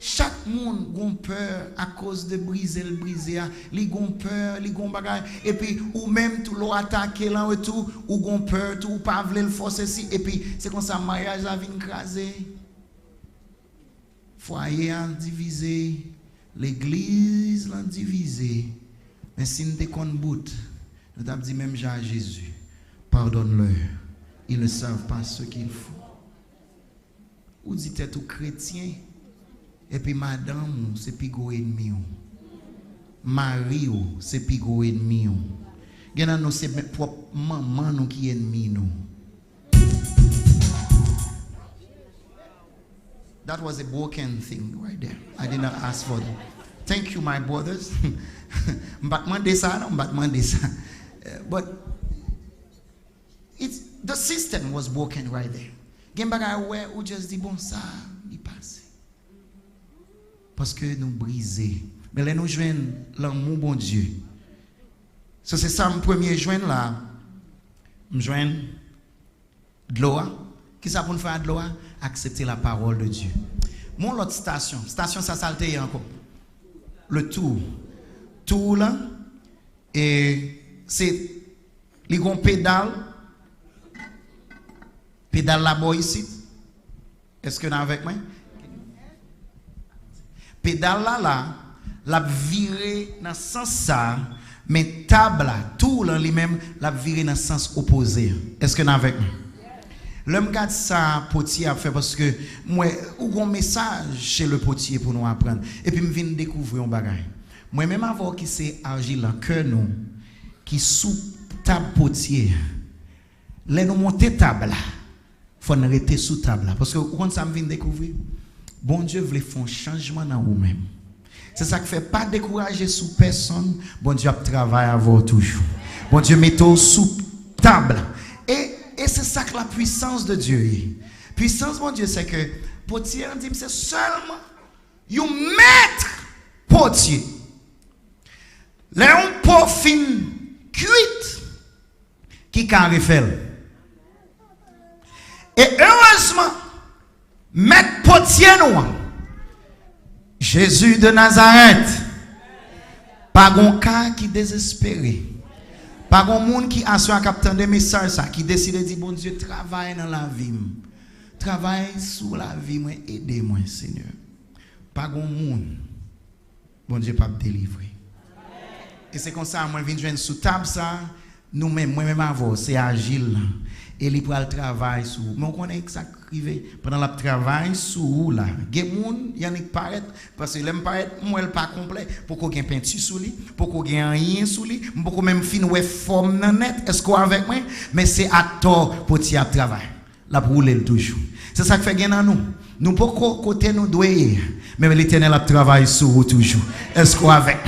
Chaque monde a peur à cause de briser, ils ont peur, ils ont bagage. Et puis, ou même tout l'eau attaqué là et tout, ou ont peur, tout, ou pas vouloir le forcer si. Et puis, c'est comme ça, le mariage a vient craser. Foyer a divisé, l'église l'a divisé. Mais si nous sommes bout, nous avons dit même à Jésus, pardonne-leur, ils ne savent pas ce qu'ils font. Ou dites tout chrétien. Et puis madame, c'est pigo ennemi. Marie, c'est pigo ennemi. Gena nous c'est propre maman nous qui ennemi nous. That was a broken thing right there. I did not ask for that. Thank you, my brothers. But it's the system was broken right there. Gen bagay where ou just dit bon ça, il passe. Parce que nous brisons. Mais là, nous joignons l'amour bon Dieu. So, c'est ça, mon premier joindre là. Je joins de l'eau. Qu'est-ce que ça pour nous faire de l'eau? Accepter la parole de Dieu. Mon autre station ça salte encore. Le tour. Tour là. Et c'est les gros pédales. Pédale là-bas ici. Est-ce que vous êtes avec moi? Pédale là, la viré dans le sens ça, mais table là, tout là lui-même, la viré dans le sens opposé. Est-ce que vous êtes avec moi? L'homme regarde ça, potier a fait parce que moi, ou un message chez le potier pour nous apprendre. Et puis, je viens découvrir un bagage. Moi, même avant qui c'est argile là, que nous, qui sous table potier, là, nous monter table là, il faut nous rester sous table là. Parce que quand ça me vient découvrir, bon Dieu veut faire un changement dans vous-même. C'est ça qui fait pas décourager sous personne. Bon Dieu travaille à vous toujours. Bon Dieu met sous table. Et c'est ça que la puissance de Dieu est. Puissance, mon Dieu, c'est que potier, on dit, c'est seulement you maître potier. Là, on pot fin cuite qui carré fait. Et heureusement, maître potier nous, Jésus de Nazareth, pas un cas qui désespéré, pas un monde qui a su un capteur de message qui décide de dire bon Dieu travaille dans la vie, travaille sur la vie, aidez-moi Seigneur. Pas un monde, bon Dieu pas délivrer. Et c'est comme ça, moi je viens sous table ça, nous-mêmes, moi-même avant, c'est agile. Et il prend le travail sur vous. Mais on connaît que ça arrive pendant le travail sur vous là. Il y a des paraît parce que l'aime paraît moi elle pas complet pour qu'on ait peinture sur lui, pour qu'on ait rien sur lui, pour qu'on même fin ouais forme dans net. Est-ce qu'on avec moi? Mais c'est à tort pour tirer le travail. La rouler toujours. C'est ça qui fait gain dans nous. Nous pas côté nous doit mais l'Éternel a travaillé sur vous toujours. Est-ce qu'on avec?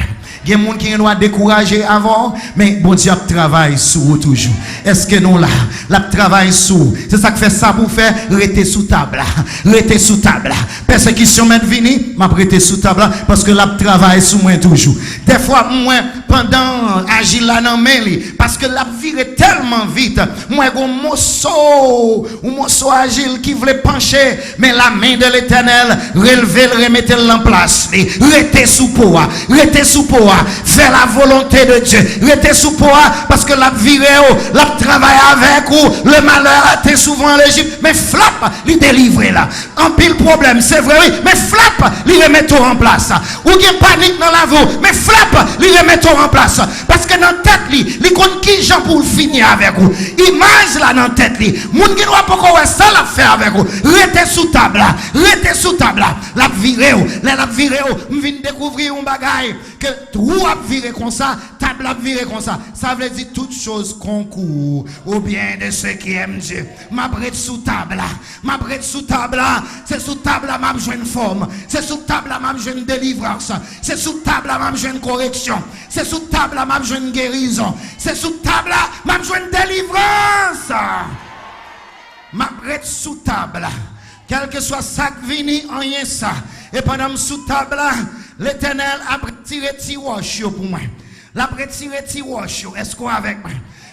Il y a des gens qui nous découragé avant, mais bon Dieu travaille sur vous toujours. Est-ce que nous là, la travail sur vous? C'est ça qui fait ça pour faire rester sous table. Rester sous table. Persécution m'est venue, m'a prêté sous table parce que la travail sur moi toujours. Des fois, moi, pendant agir là dans mes parce que la vie est tellement vite. Moi, un morceau agile qui voulait pencher, mais la main de l'Éternel relever, le remettre en place. Rester sous poids, rester sous poids, faire la volonté de Dieu. Rester sous poids parce que la vie est la travail avec ou le malheur a été souvent en Égypte, mais flap, il délivre là. En pile problème, c'est vrai, oui, mais flap, il remet tout en place. Ou il y a panique dans la vie, mais flap, il remet tout en place. Parce que dans la tête, il compte qui Jean pour finir avec vous. Image là dans la tête, moun qui doit pas ça la faire avec vous. Restez sous table là, restez sous table là. La virée, la virée, je viens découvrir un bagage que tout a viré comme ça, table a viré comme ça. Ça veut dire toutes choses concourent au bien de ceux qui aiment Dieu. Ma brette sous table là, ma brette sous table là, c'est sous table là m'a besoin de forme, c'est sous table là m'a besoin de délivrance, c'est sous table là m'a besoin de correction, c'est sous table là m'a besoin de guérison, c'est sous table là m'a besoin de délivrance. Ma brette sous table là, quel que soit ça qui vient, rien ça. Et pendant sous table là, l'Éternel a tiré tiroche pour moi. La tiré tiroche, est-ce qu'on avec moi?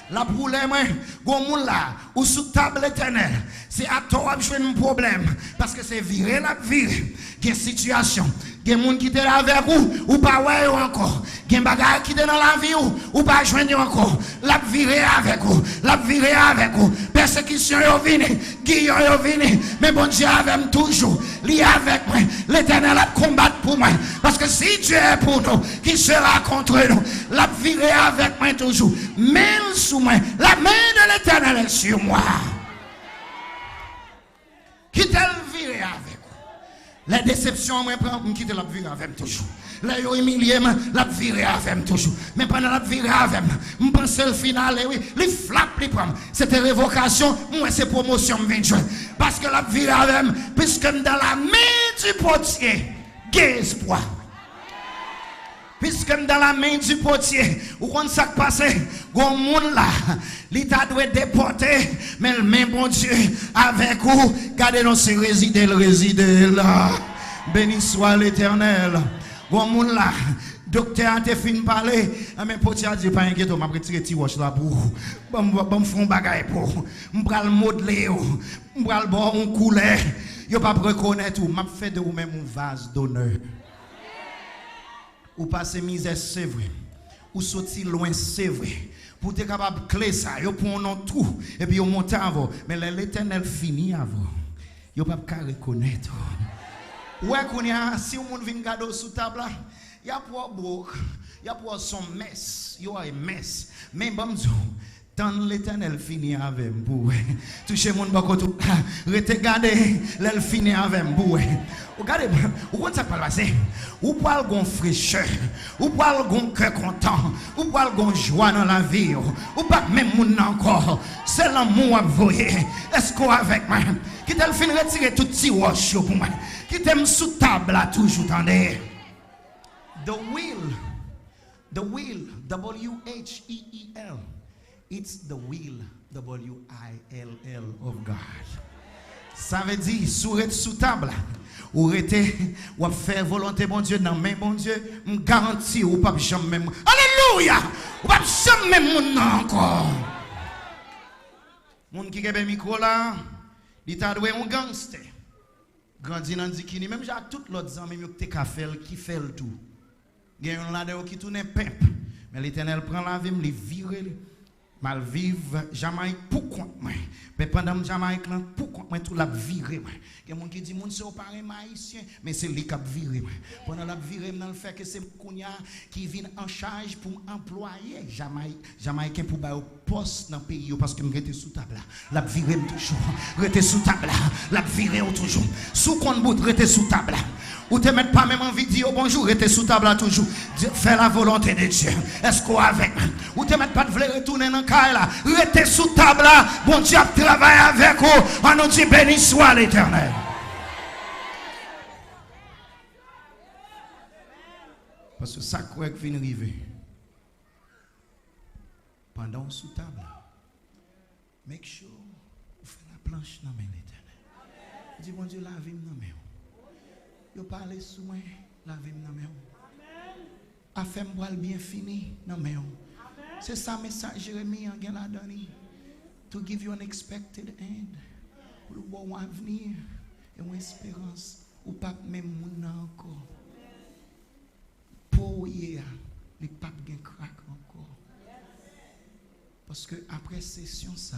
La boule moi, gon là, ou sous table l'Éternel. C'est à toi que je fais un problème. Parce que c'est viré la viré. Il y a une situation. Il y a des gens qui sont avec vous, ou pas ouais encore. Il y a des bagages qui sont dans la vie, ou pas joindre encore. La viré avec vous. La viré avec vous. Persécution est venue. Guillaume est venu. Mais bon Dieu avec toujours. Lié avec moi. L'Éternel a combattu pour moi. Parce que si Dieu est pour nous, qui sera contre nous? La viré avec moi toujours. Même sous moi. La main de l'Éternel est sur moi. Qui t'a viré avec vous? Les déceptions, moi, je quitte la viré avec toujours. Les humiliés, la viré avec toujours. Mais pendant la viré avec je pense le final, oui, les flaps, les prendre. C'était révocation, moi, c'est promotion, parce que la viré avec puisque dans la main du potier, il y a espoir. Puisque dans la main du potier, ou quand ça passe, gon monde là, l'État doit déporter, mais le même bon Dieu avec vous, gardez nous c'est résider là. Béni soit l'Éternel. Gon monde là, docteur a fin parler, mais potier a dit pas inquiète, m'a retirer ti roche là pour bon fond bagaille pour, m'bral modeler, m'bral bon on couleur, yo pas reconnaître ou m'a fait de vous même un vase d'honneur. Ou passer misère, c'est vrai. Ou sortir loin, c'est vrai. Pour être capable de clé ça, vous prenez tout. Et puis vous montez avant. Mais l'Éternel finit avant. Vous ne pouvez pas reconnaître. Ouais, si vous venez regarder sous table, il y a pour broc, il y a pour son mess. Il y a une mess. Mais bon, tant l'Éternel finit avec vous. Touchez mon bako tout. Regardez, l'elle finit avec vous. Regardez, où quand ça parle passer? Où parle gon fraîcheur? Où parle gon cœur content? Où parle gon joie dans la vie? Où pas même moun encore? C'est l'amour à voyer. Est-ce qu'on avec moi? Qui t'a fin retirer tout petit roche pour moi? Qui t'aime sous table là toujours tendez? The will, W-H-E-E-L. It's the will, W-I-L-L of God. Ça veut dire, sous table, ou faire volonté bon Dieu, non, mais bon Dieu, me garantit, ou pas jamais même. Alléluia! Ou pas jamais même encore. Moun qui a un micro là, il t'a doué un gangster. Grandi dans Dikini, même j'ai tout l'autre amis qui fait le tout. Il y a un là qui tourne pimp. Mais l'Éternel prend la vie, il vire. Mal vivre Jamaïque pour compte moi. Mais pendant Jamaïque là pour compte moi tout la viré moi. Il y a des gens qui disent mon c'est pas un haïtien mais c'est lui qui a viré moi. Pendant la viré dans le fait que c'est Kounia qui vient en charge pour employer Jamaïcain pour ba poste dans le pays parce que me rete sous table là. La viré toujours. Rete sous table là. La viré toujours. Sous compte bout rete sous table là. Ou te mettre pas même en vidéo bonjour rete sous table là toujours. Fais la volonté de Dieu. Est-ce qu'on avec? Ou te mettre pas de vouloir retourner dans là, restez sous table là, bon Dieu travaille avec vous, on nous dit béni soit l'Éternel. Parce que ça quoi qui vient arriver pendant sous table, make sure vous faites la planche dans l'Éternel. Dis bon Dieu, lavez dans main. Vous parlez sous moi, lavez dans main. Affaire-moi bien fini dans main. C'est ça le message Jérémie a donné. To give you an expected end. Pour le bon avenir et une espérance. Ou pas même mon encore. Pour hier, les papes gen crack encore. Parce que après session ça,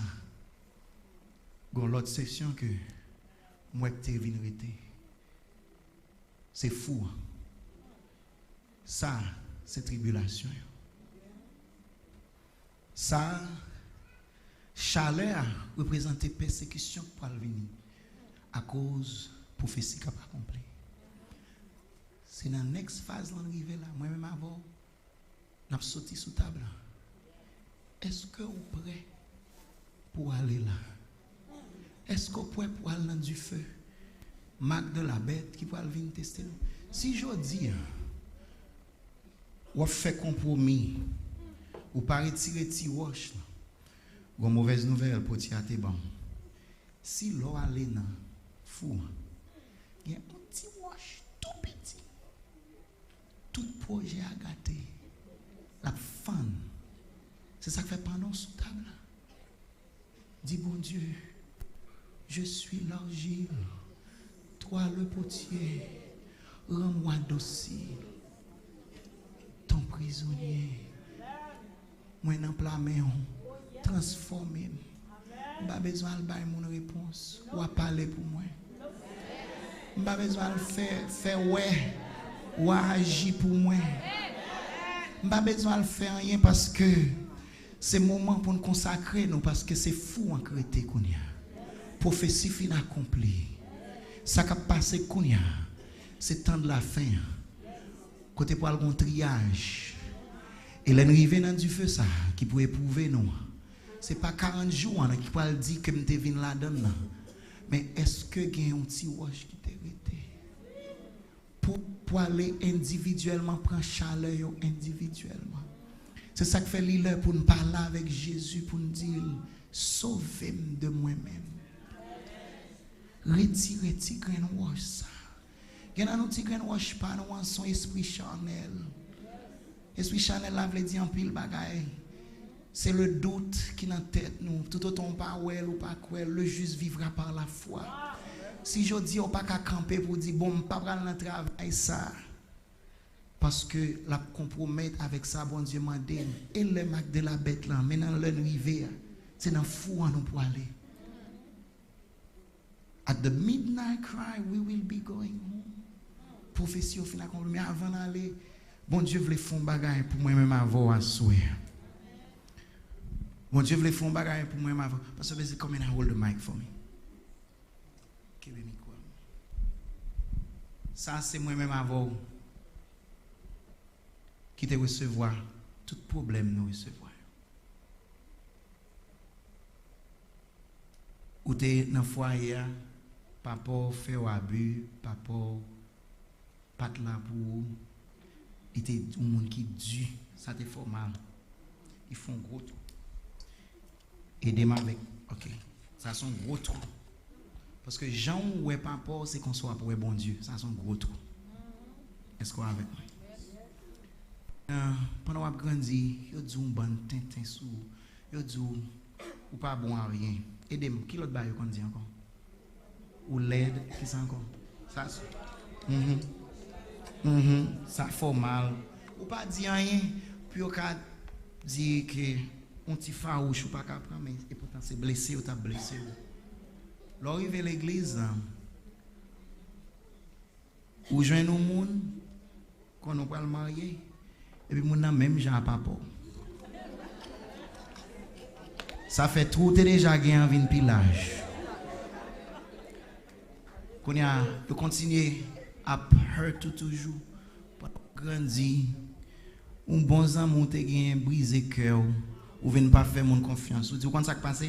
gon l'autre session que moi t'ai vérité. C'est fou. Ça, c'est tribulation. Ça, chaleur représente persécution pour venir à cause de prophétie qui n'a pas accomplie. C'est dans la next phase l'arrivée là. Moi-même avant, n'a sauté sous table. Est-ce que vous êtes prêt pour aller là? Est-ce que vous êtes prêt pour aller dans du feu? Marc de la bête qui va venir tester nous. Si je dis, ou fait compromis, ou pas retirer ti wash, ou mauvaise nouvelle pour ti até bon. Si l'on allait dans fou, il y a un petit wash tout petit. Tout projet à gâter. La fan. C'est ça que fait pendant sous table. Dis bon Dieu, je suis l'argile, toi le potier, rends-moi docile, ton prisonnier. Moi n'en plamé, transformé. Pas besoin de bailler mon réponse ou à parler pour moi. Pas besoin de faire ouais ou agir pour moi. Pas besoin de faire rien parce que c'est le moment pour nous consacrer nous parce que c'est fou en crété qu'on y a. Prophétie fin accomplie. Ça qui a passé qu'on y a. C'est temps de la fin. Côté pour un triage. Et l'arrivée dans du feu ça qui pourrait éprouver nous. C'est pas 40 jours qui pourrait dire que je viens là-dedans. Mais est-ce que il y a un petit wash qui t'est arrêté? Pour aller individuellement prendre chaleur individuellement. C'est ça que fait l'île pour nous parler avec Jésus, pour nous dire sauvez-moi de moi-même. Retirez petit grain wash ça. Il y a un petit grain wash pas nous son esprit charnel. Esprit charnel là veut dire en pile bagaille. C'est le doute qui est dans la tête nous. Tout autant pas ouel ou pas quoi, le juste vivra par la foi. Si je dis on pas qu'à camper pour dire bon pas prendre le travail ça parce que la compromettre avec ça bon Dieu m'a dit et le mac de la bête là maintenant le rivière c'est dans fou nous pour aller. At the midnight cry we will be going home. Prophétie au final mais avant d'aller bon Dieu voulait faire un bagage pour moi même avant à souhait. Bon Dieu voulait faire un bagage pour moi même avant parce que c'est comme un hold the mic for me. Ça, c'est moi-même avant qui te recevoir tout problème nous recevoir. Ou t'es dans le foyer, papa fait un abus, papa pas là pour il était un monde qui dû, ça te fait mal. Ils font gros trou. Aidez-moi avec, ok, ça sont gros trou. Parce que Jean ou papa, c'est qu'on soit pour le bon Dieu. Ça, c'est un gros trou. Est-ce qu'on est avec moi? Pendant qu'on a grandi, il dit un bon tintin sous. Il dit ou pas bon à rien. Aidez-moi. Qui l'autre bail qu'on dit encore? Ou l'aide, qui c'est encore? Ça, ça fait mal. Ou pas dire rien. Puis on a dit que on t'y farouche ou pas qu'à prendre. Et pourtant, c'est blessé ou t'as blessé. L'arrivée à l'église, où je nous monde, qu'on nous parle marier, et puis mon même j'ai papa. Ça fait trop déjà gagné en vie pilage. Qu'on y a de continuer à hurt toujours, grandir, un bon amour te gagne briser cœur, ou venir pas faire mon confiance. Ou dis quand ça passe,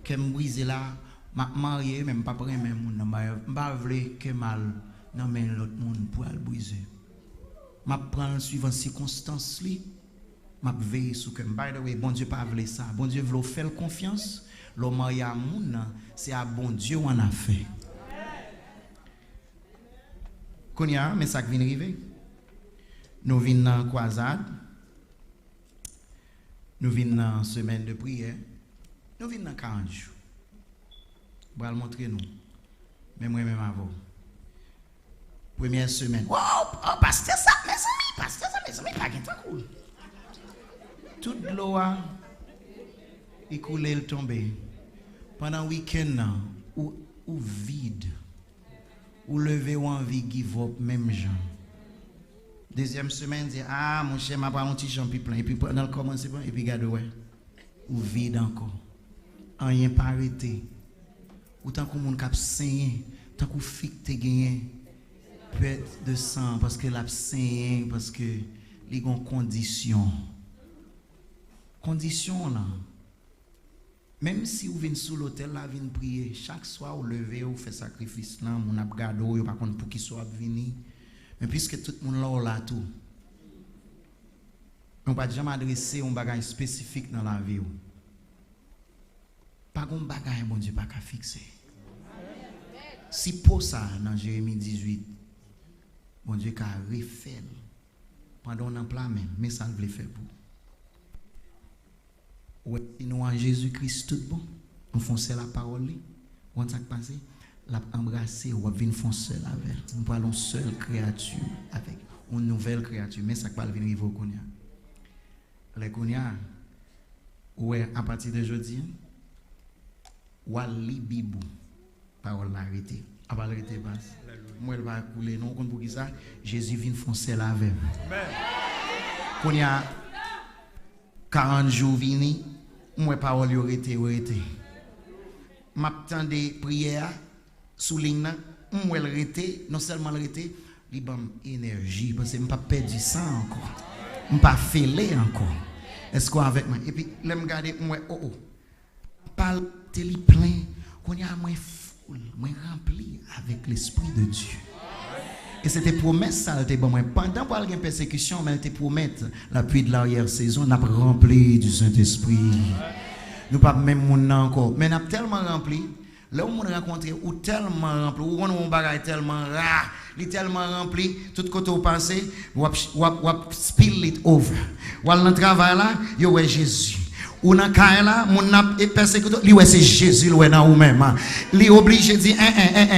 que me briser là. Ma marié même pas prendre même monde pas vle que mal non mais l'autre monde pour le briser m'a prendre suivant circonstances li m'a veiller sur que by the way bon Dieu pas vle ça bon Dieu veut faire confiance le marié à monde c'est à bon Dieu on a fait konya mais ça qui vient arriver nous venons dans croisade nous venons dans semaine de prière nous venons dans 40 jours. Je vais le montrer nous. Mais moi-même avant. Première semaine. Wow, oh, pasteur ça, mes amis, pasteur ça, mes amis, pas qu'un cool. Toute l'eau a écoulé, le tombé. Pendant le week-end, ou vide, ou lever ou envie give up, même gens. Deuxième semaine, dit ah, mon cher, m'a pas un petit champi plein. Et puis pendant le commencement, et puis regarde, ouais, ou vide encore. Rien pas arrêté. Ou tant qu'on moun k'ap saigné, tant qu'on fique te gagné. pète de sang parce que l'absent, parce que les conditions. Conditions là. Même si vous venez sous l'hôtel, là, venez prier. Chaque soir, vous levez, vous faites sacrifice là, vous avez gardé, vous par contre pour qu'il soit venu. Mais puisque tout le monde là tout, on ne peut jamais adresser un bagage spécifique dans la vie. Pas un bagage, bon Dieu, pas qu'à fixer. Si pour ça, dans Jérémie 18, bon Dieu, qu'a refait pendant un plan même, mais ça ne veut faire pour. Ouais, nous en Jésus-Christ tout bon. On fonce la parole. On s'est passé. L'a embrasser ou venir foncer avec. Nous parlons seule créature avec une nouvelle créature. Mais ça va venir au Kounia. Les Kounia, ouais, à partir de aujourd'hui, Wali Bibou, parole l'arrêter. À part l'arrêter basse. Moi, elle va couler. Non, pour qui ça? Jésus vient foncer la avec. Kounia, 40 jours vini, moi parole yo rete. M'attend des prières sous ligne, moi le rete, non seulement le rete, li bam énergie parce que m'pas perdu sang encore. M'pas fêlé encore. Est-ce qu'on avec moi? Et puis là me regarder moi parle teli plein, qu'on y a moins full, moins rempli avec l'esprit de Dieu. Et c'était promesse ça était bon moi pendant pour la persécution mais elle te promettre l'appui de l'arrière-saison n'a rempli du Saint-Esprit. Nous pas même mon encore mais n'a tellement rempli là où on rencontré ou tellement rempli ou on bagage tellement rare, il tellement rempli tout côté au passé ou spill it over. Ou dans travail là, yo ouais Jésus. Ou dans cas là, mon n'a persécuté, lui ouais c'est Jésus lui dans ou même. Lui obligé dire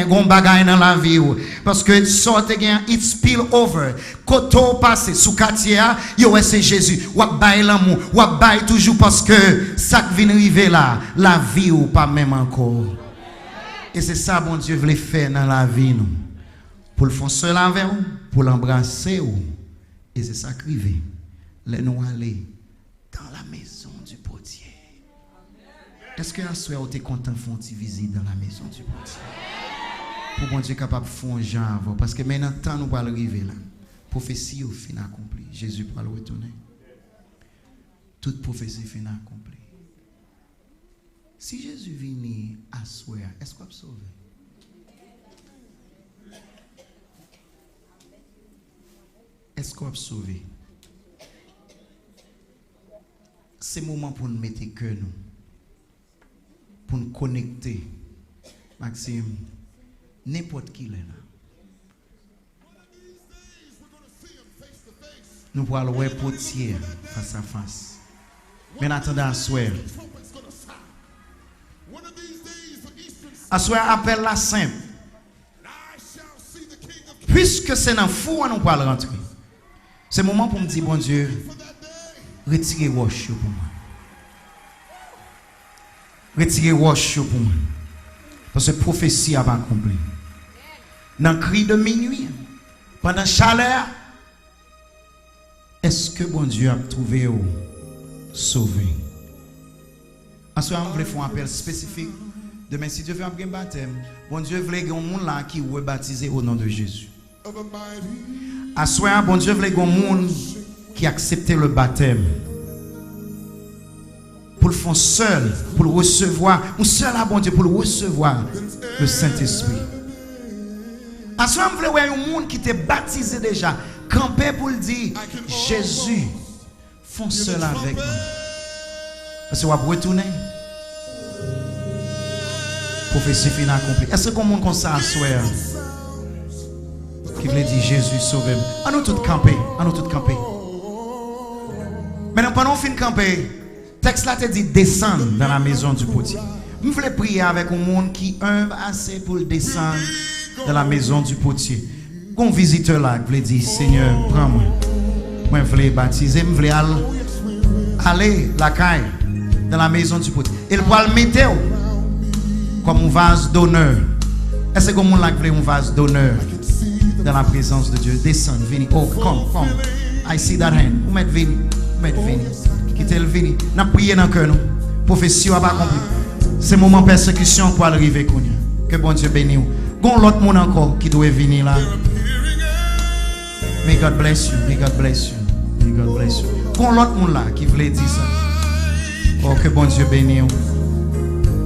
gon bagay dans la vie parce que sorte gain it spill over. Koto passé sous quartier yo ouais c'est Jésus. Ou bail l'amour, ou bail toujours parce que ça vient arriver là, la vie ou pas même encore. Et c'est ça bon Dieu voulait faire dans la vie nous. Pour le foncer avec vous, pour l'embrasser ou. Et c'est ça qui arrive. Les nous aller dans la maison du potier. Est-ce que à soir vous êtes content de faire une visite dans la maison du potier? Pour bon Dieu capable de faire un genre parce que maintenant temps nous va arriver là. Prophétie au fin accomplie. Jésus va le retourner. Toute prophétie fin accomplie. Si Jésus vient à soir, est-ce qu'on va sauver? Est-ce qu'on va sauver? C'est le moment pour nous mettre que nous, pour nous connecter. Maxime, n'importe qui est là. Nous pourrons le voir potier face à face. Mais en attendant, à soir. À soir, appelle la simple. Puisque c'est dans le four, nous pourrons rentrer. C'est le moment pour me dire, bon Dieu, retirez wash pour moi. Retirez wash pour moi. Parce que la prophétie a pas accompli. Dans le cri de minuit, pendant la chaleur, est-ce que bon Dieu a trouvé ou sauvé? Ensuite, on voulait faire un appel spécifique. Demain, si Dieu fait un grand baptême, bon Dieu voulait qu'il y ait un monde là qui est baptisé au nom de Jésus. À soir, bon Dieu voulait qu'il y ait un monde qui accepte le baptême. Pour le faire seul, pour le recevoir. Ou seul à bon Dieu, pour le recevoir le Saint-Esprit. À soir, on voulait qu'il y ait un monde qui était baptisé déjà. Camper pour le dire, Jésus, font seul avec nous. Parce que vous allez retourner. Prophétie finale accomplie. Est-ce que monde comme ça à soir qui veut dire Jésus sauve-moi? À nous tous camper. À nous tous camper. Maintenant, pendant qu'on finit camper, le texte là te dit descendre dans la maison du potier. Je voulais prier avec un monde qui humble assez pour descendre dans la maison du potier. Un visiteur là qui veut dire Seigneur, prends-moi. Moi, je voulais baptiser, je voulais aller la caille dans la maison du potier. Il va le mettre comme un vase d'honneur. Est-ce que vous voulez un vase d'honneur dans la présence de Dieu? Descends, venez. Oh, come. I see that hand. Vous mettez venez. Vous mettez venez. Quittez le venez. N'a prié dans le cœur. Prophétie n'a pas compris. C'est le moment de persécution pour arriver. Que bon Dieu bénisse. Gon l'autre monde encore qui doit venir là. May God bless you. May God bless you. May God bless you. Qu'on l'autre monde là qui voulait dire ça. Oh, que bon Dieu bénisse.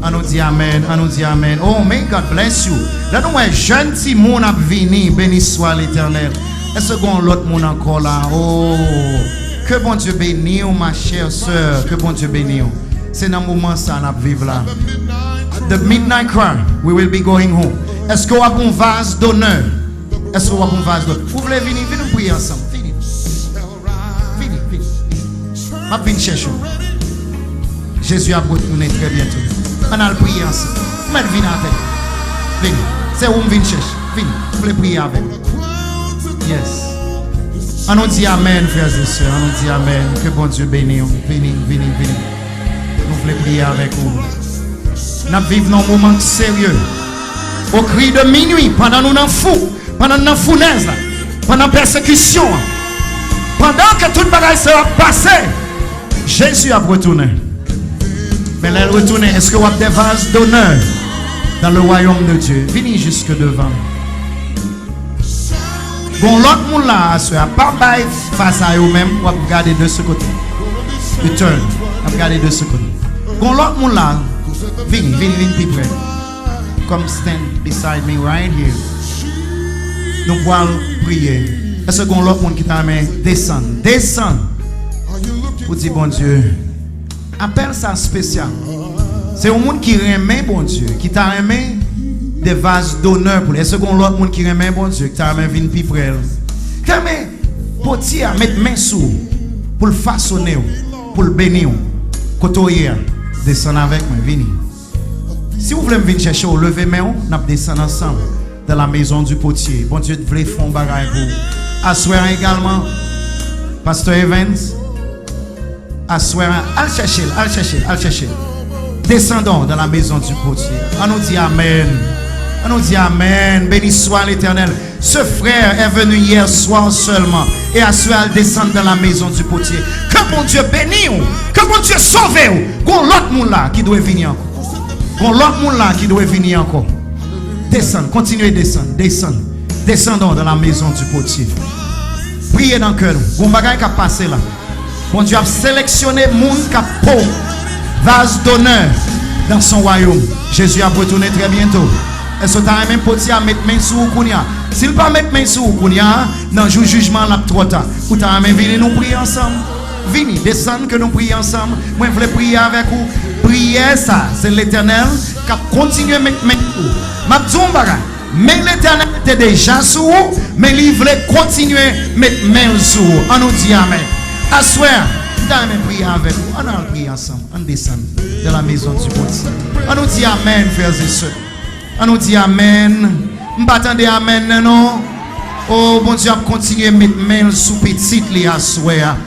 On nous dit amen. On nous dit amen. Oh, may God bless you. Là, nous, un jeune petit monde a venu. Béni soit l'Éternel. Est-ce qu'on l'autre monde encore là? Oh, que bon Dieu bénisse, ma chère sœur. Que bon Dieu bénisse. C'est dans le moment ça, nous vivons là. The midnight cry, we will be going home. Est-ce qu'on a un vase d'honneur? Est-ce qu'on a un vase d'honneur? Vous voulez venir, venez prier ensemble. Venez. Venez, venez. Je vais venir chercher. Jésus a retourné très bientôt. On a le prier ensemble. Mais venez avec. Venez. C'est où je viens chercher. Venez. Vous voulez prier avec. Yes. On nous dit amen, frères et sœurs. On nous dit amen. Que bon Dieu bénisse. Venez, venez, venez. Nous voulons prier avec vous. Nous vivons un moment sérieux. Au cri de minuit, pendant nous n'en fou, pendant nous n'en fournaise, pendant la persécution, pendant que tout le bagage sera passé, Jésus a retourné. Mais là, il retourne. Est-ce que vous avez des vases d'honneur dans le royaume de Dieu? Venez jusque devant. Bon, l'autre monde là, pas face à eux-mêmes, vous regardez de ce côté. You turn. Regardez de ce côté. Bon, l'autre monde là, venez, venez, venez, plus près. Come stand beside me right here. Nous allons prier. Est-ce que l'autre monde qui t'a amené descend, descend. Vous dites bon Dieu, appelle ça spécial. C'est un monde qui remet bon Dieu, qui t'a remis des vases d'honneur pour lui. Est-ce que l'autre monde qui remet bon Dieu, qui t'a remis venir plus près. Qui t'a remis potier à mettre main sous pour le façonner, pour le bénir. Côtoyer, descendre avec moi, venez. Si vous voulez venir chercher au lever main, nous descendons ensemble dans la maison du potier. Bon Dieu, voulez faire un bagage pour vous. Asseoir également, Pasteur Evans. Asseoir, allez chercher, allez chercher, allez chercher. Descendons dans la maison du potier. On nous dit amen. On nous dit amen. Béni soit l'Éternel. Ce frère est venu hier soir seulement. Et asseoir, descendre dans la maison du potier. Que bon Dieu bénisse. Que bon Dieu sauve. Qu'on l'autre monde là qui doit venir encore. Bon, l'autre monde là qui doit venir encore. Descendre, continuez de descendre, descendre. Descendons dans la maison du potier. Priez dans le cœur. Bon bagage qui a passé là. Bon Dieu a sélectionné monde qui a peau, vase d'honneur dans son royaume. Jésus a retourné très bientôt. Est-ce que tu as même potier à mettre main sur Kounia? S'il pas mettre main sur Kounia, dans le jugement là trop tard. Ou tu as même venir nous prier ensemble. Venez, descendre que nous prions ensemble. Moi je voulais prier avec vous. Priez ça, c'est l'Éternel qui a continué à mettre main sur vous. Mais l'Éternel était déjà sur vous, mais il voulait continuer à mettre main sur vous. On nous dit amen. Asseoir, nous allons prier avec vous. On a prié ensemble. On descend de la maison du potier. On nous dit amen, frères et sœurs. On nous dit amen. Nous attendez amen, non? Oh, bon Dieu, continuer à mettre main sur petite li asseoir.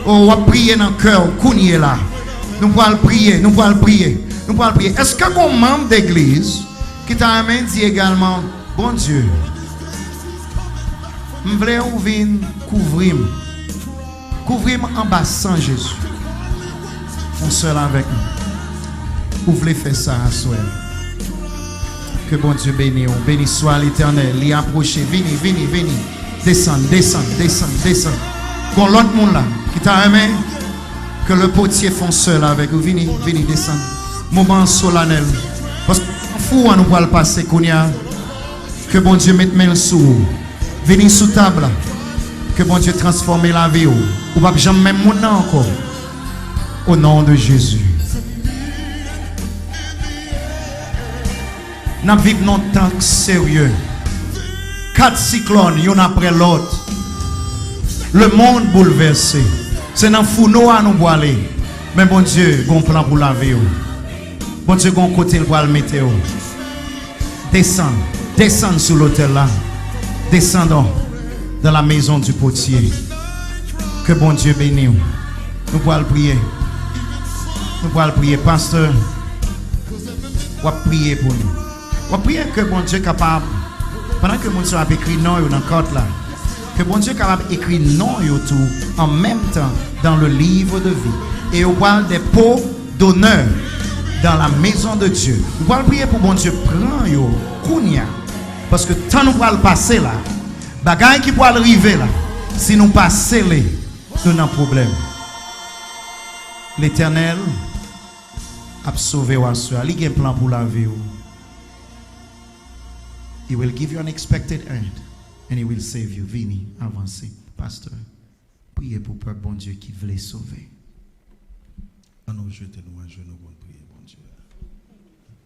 Oh, on va prier dans le cœur, Kounier là. Nous pouvons prier, nous pouvons prier, nous pouvons prier. Est-ce que mon membre d'église qui t'a dit également, bon Dieu, je voulais couvrir en bas sans Jésus. On seul avec nous. Vous voulez faire ça à soi. Que bon Dieu bénisse, béni soit l'Éternel, l'y approcher, venez, venez, venez. Descendre, descendre, descendre, descendre. Quand l'autre monde là, qui t'a aimé, que le potier font seul avec vous. Venez, venez, descendre. Moment solennel. Parce que fou, on nous va le passer, que bon Dieu mette main sous. Venez sous table. Que bon Dieu transforme la vie. Ou pas jamais même mon nom encore. Au nom de Jésus. Nous vivons un temps sérieux. 4 cyclones, l'un après l'autre. Le monde bouleversé. C'est dans le fourneau à nous boiler. Mais bon Dieu, il y a un plan pour la vie. Bon Dieu, il y a un côté pour le mettre. Descends sur l'hôtel là. Descendons dans la maison du potier. Que bon Dieu bénisse. Nous pouvons prier. Nous pouvons prier. Pasteur, on va prier pour nous. On va prier que bon Dieu est capable. Pendant que mon Dieu a écrit non dans la carte là. Que bon Dieu est capable d'écrire non et tout en même temps dans le livre de vie. Et on parle des pots d'honneur dans la maison de Dieu. On va prier pour bon Dieu prend yo kounya parce que tant nous va le passer là. Bagaille qui va arriver là. Si nous pas scellés, nous avons un problème. L'Éternel a sauvé ou a sauvé. Il a un plan pour la vie. He will give you an expected end. And he will save you. Vini, avancez. Pasteur, priez pour le peuple bon Dieu qui veut sauver. Nous jetons nous à genoux pour prier.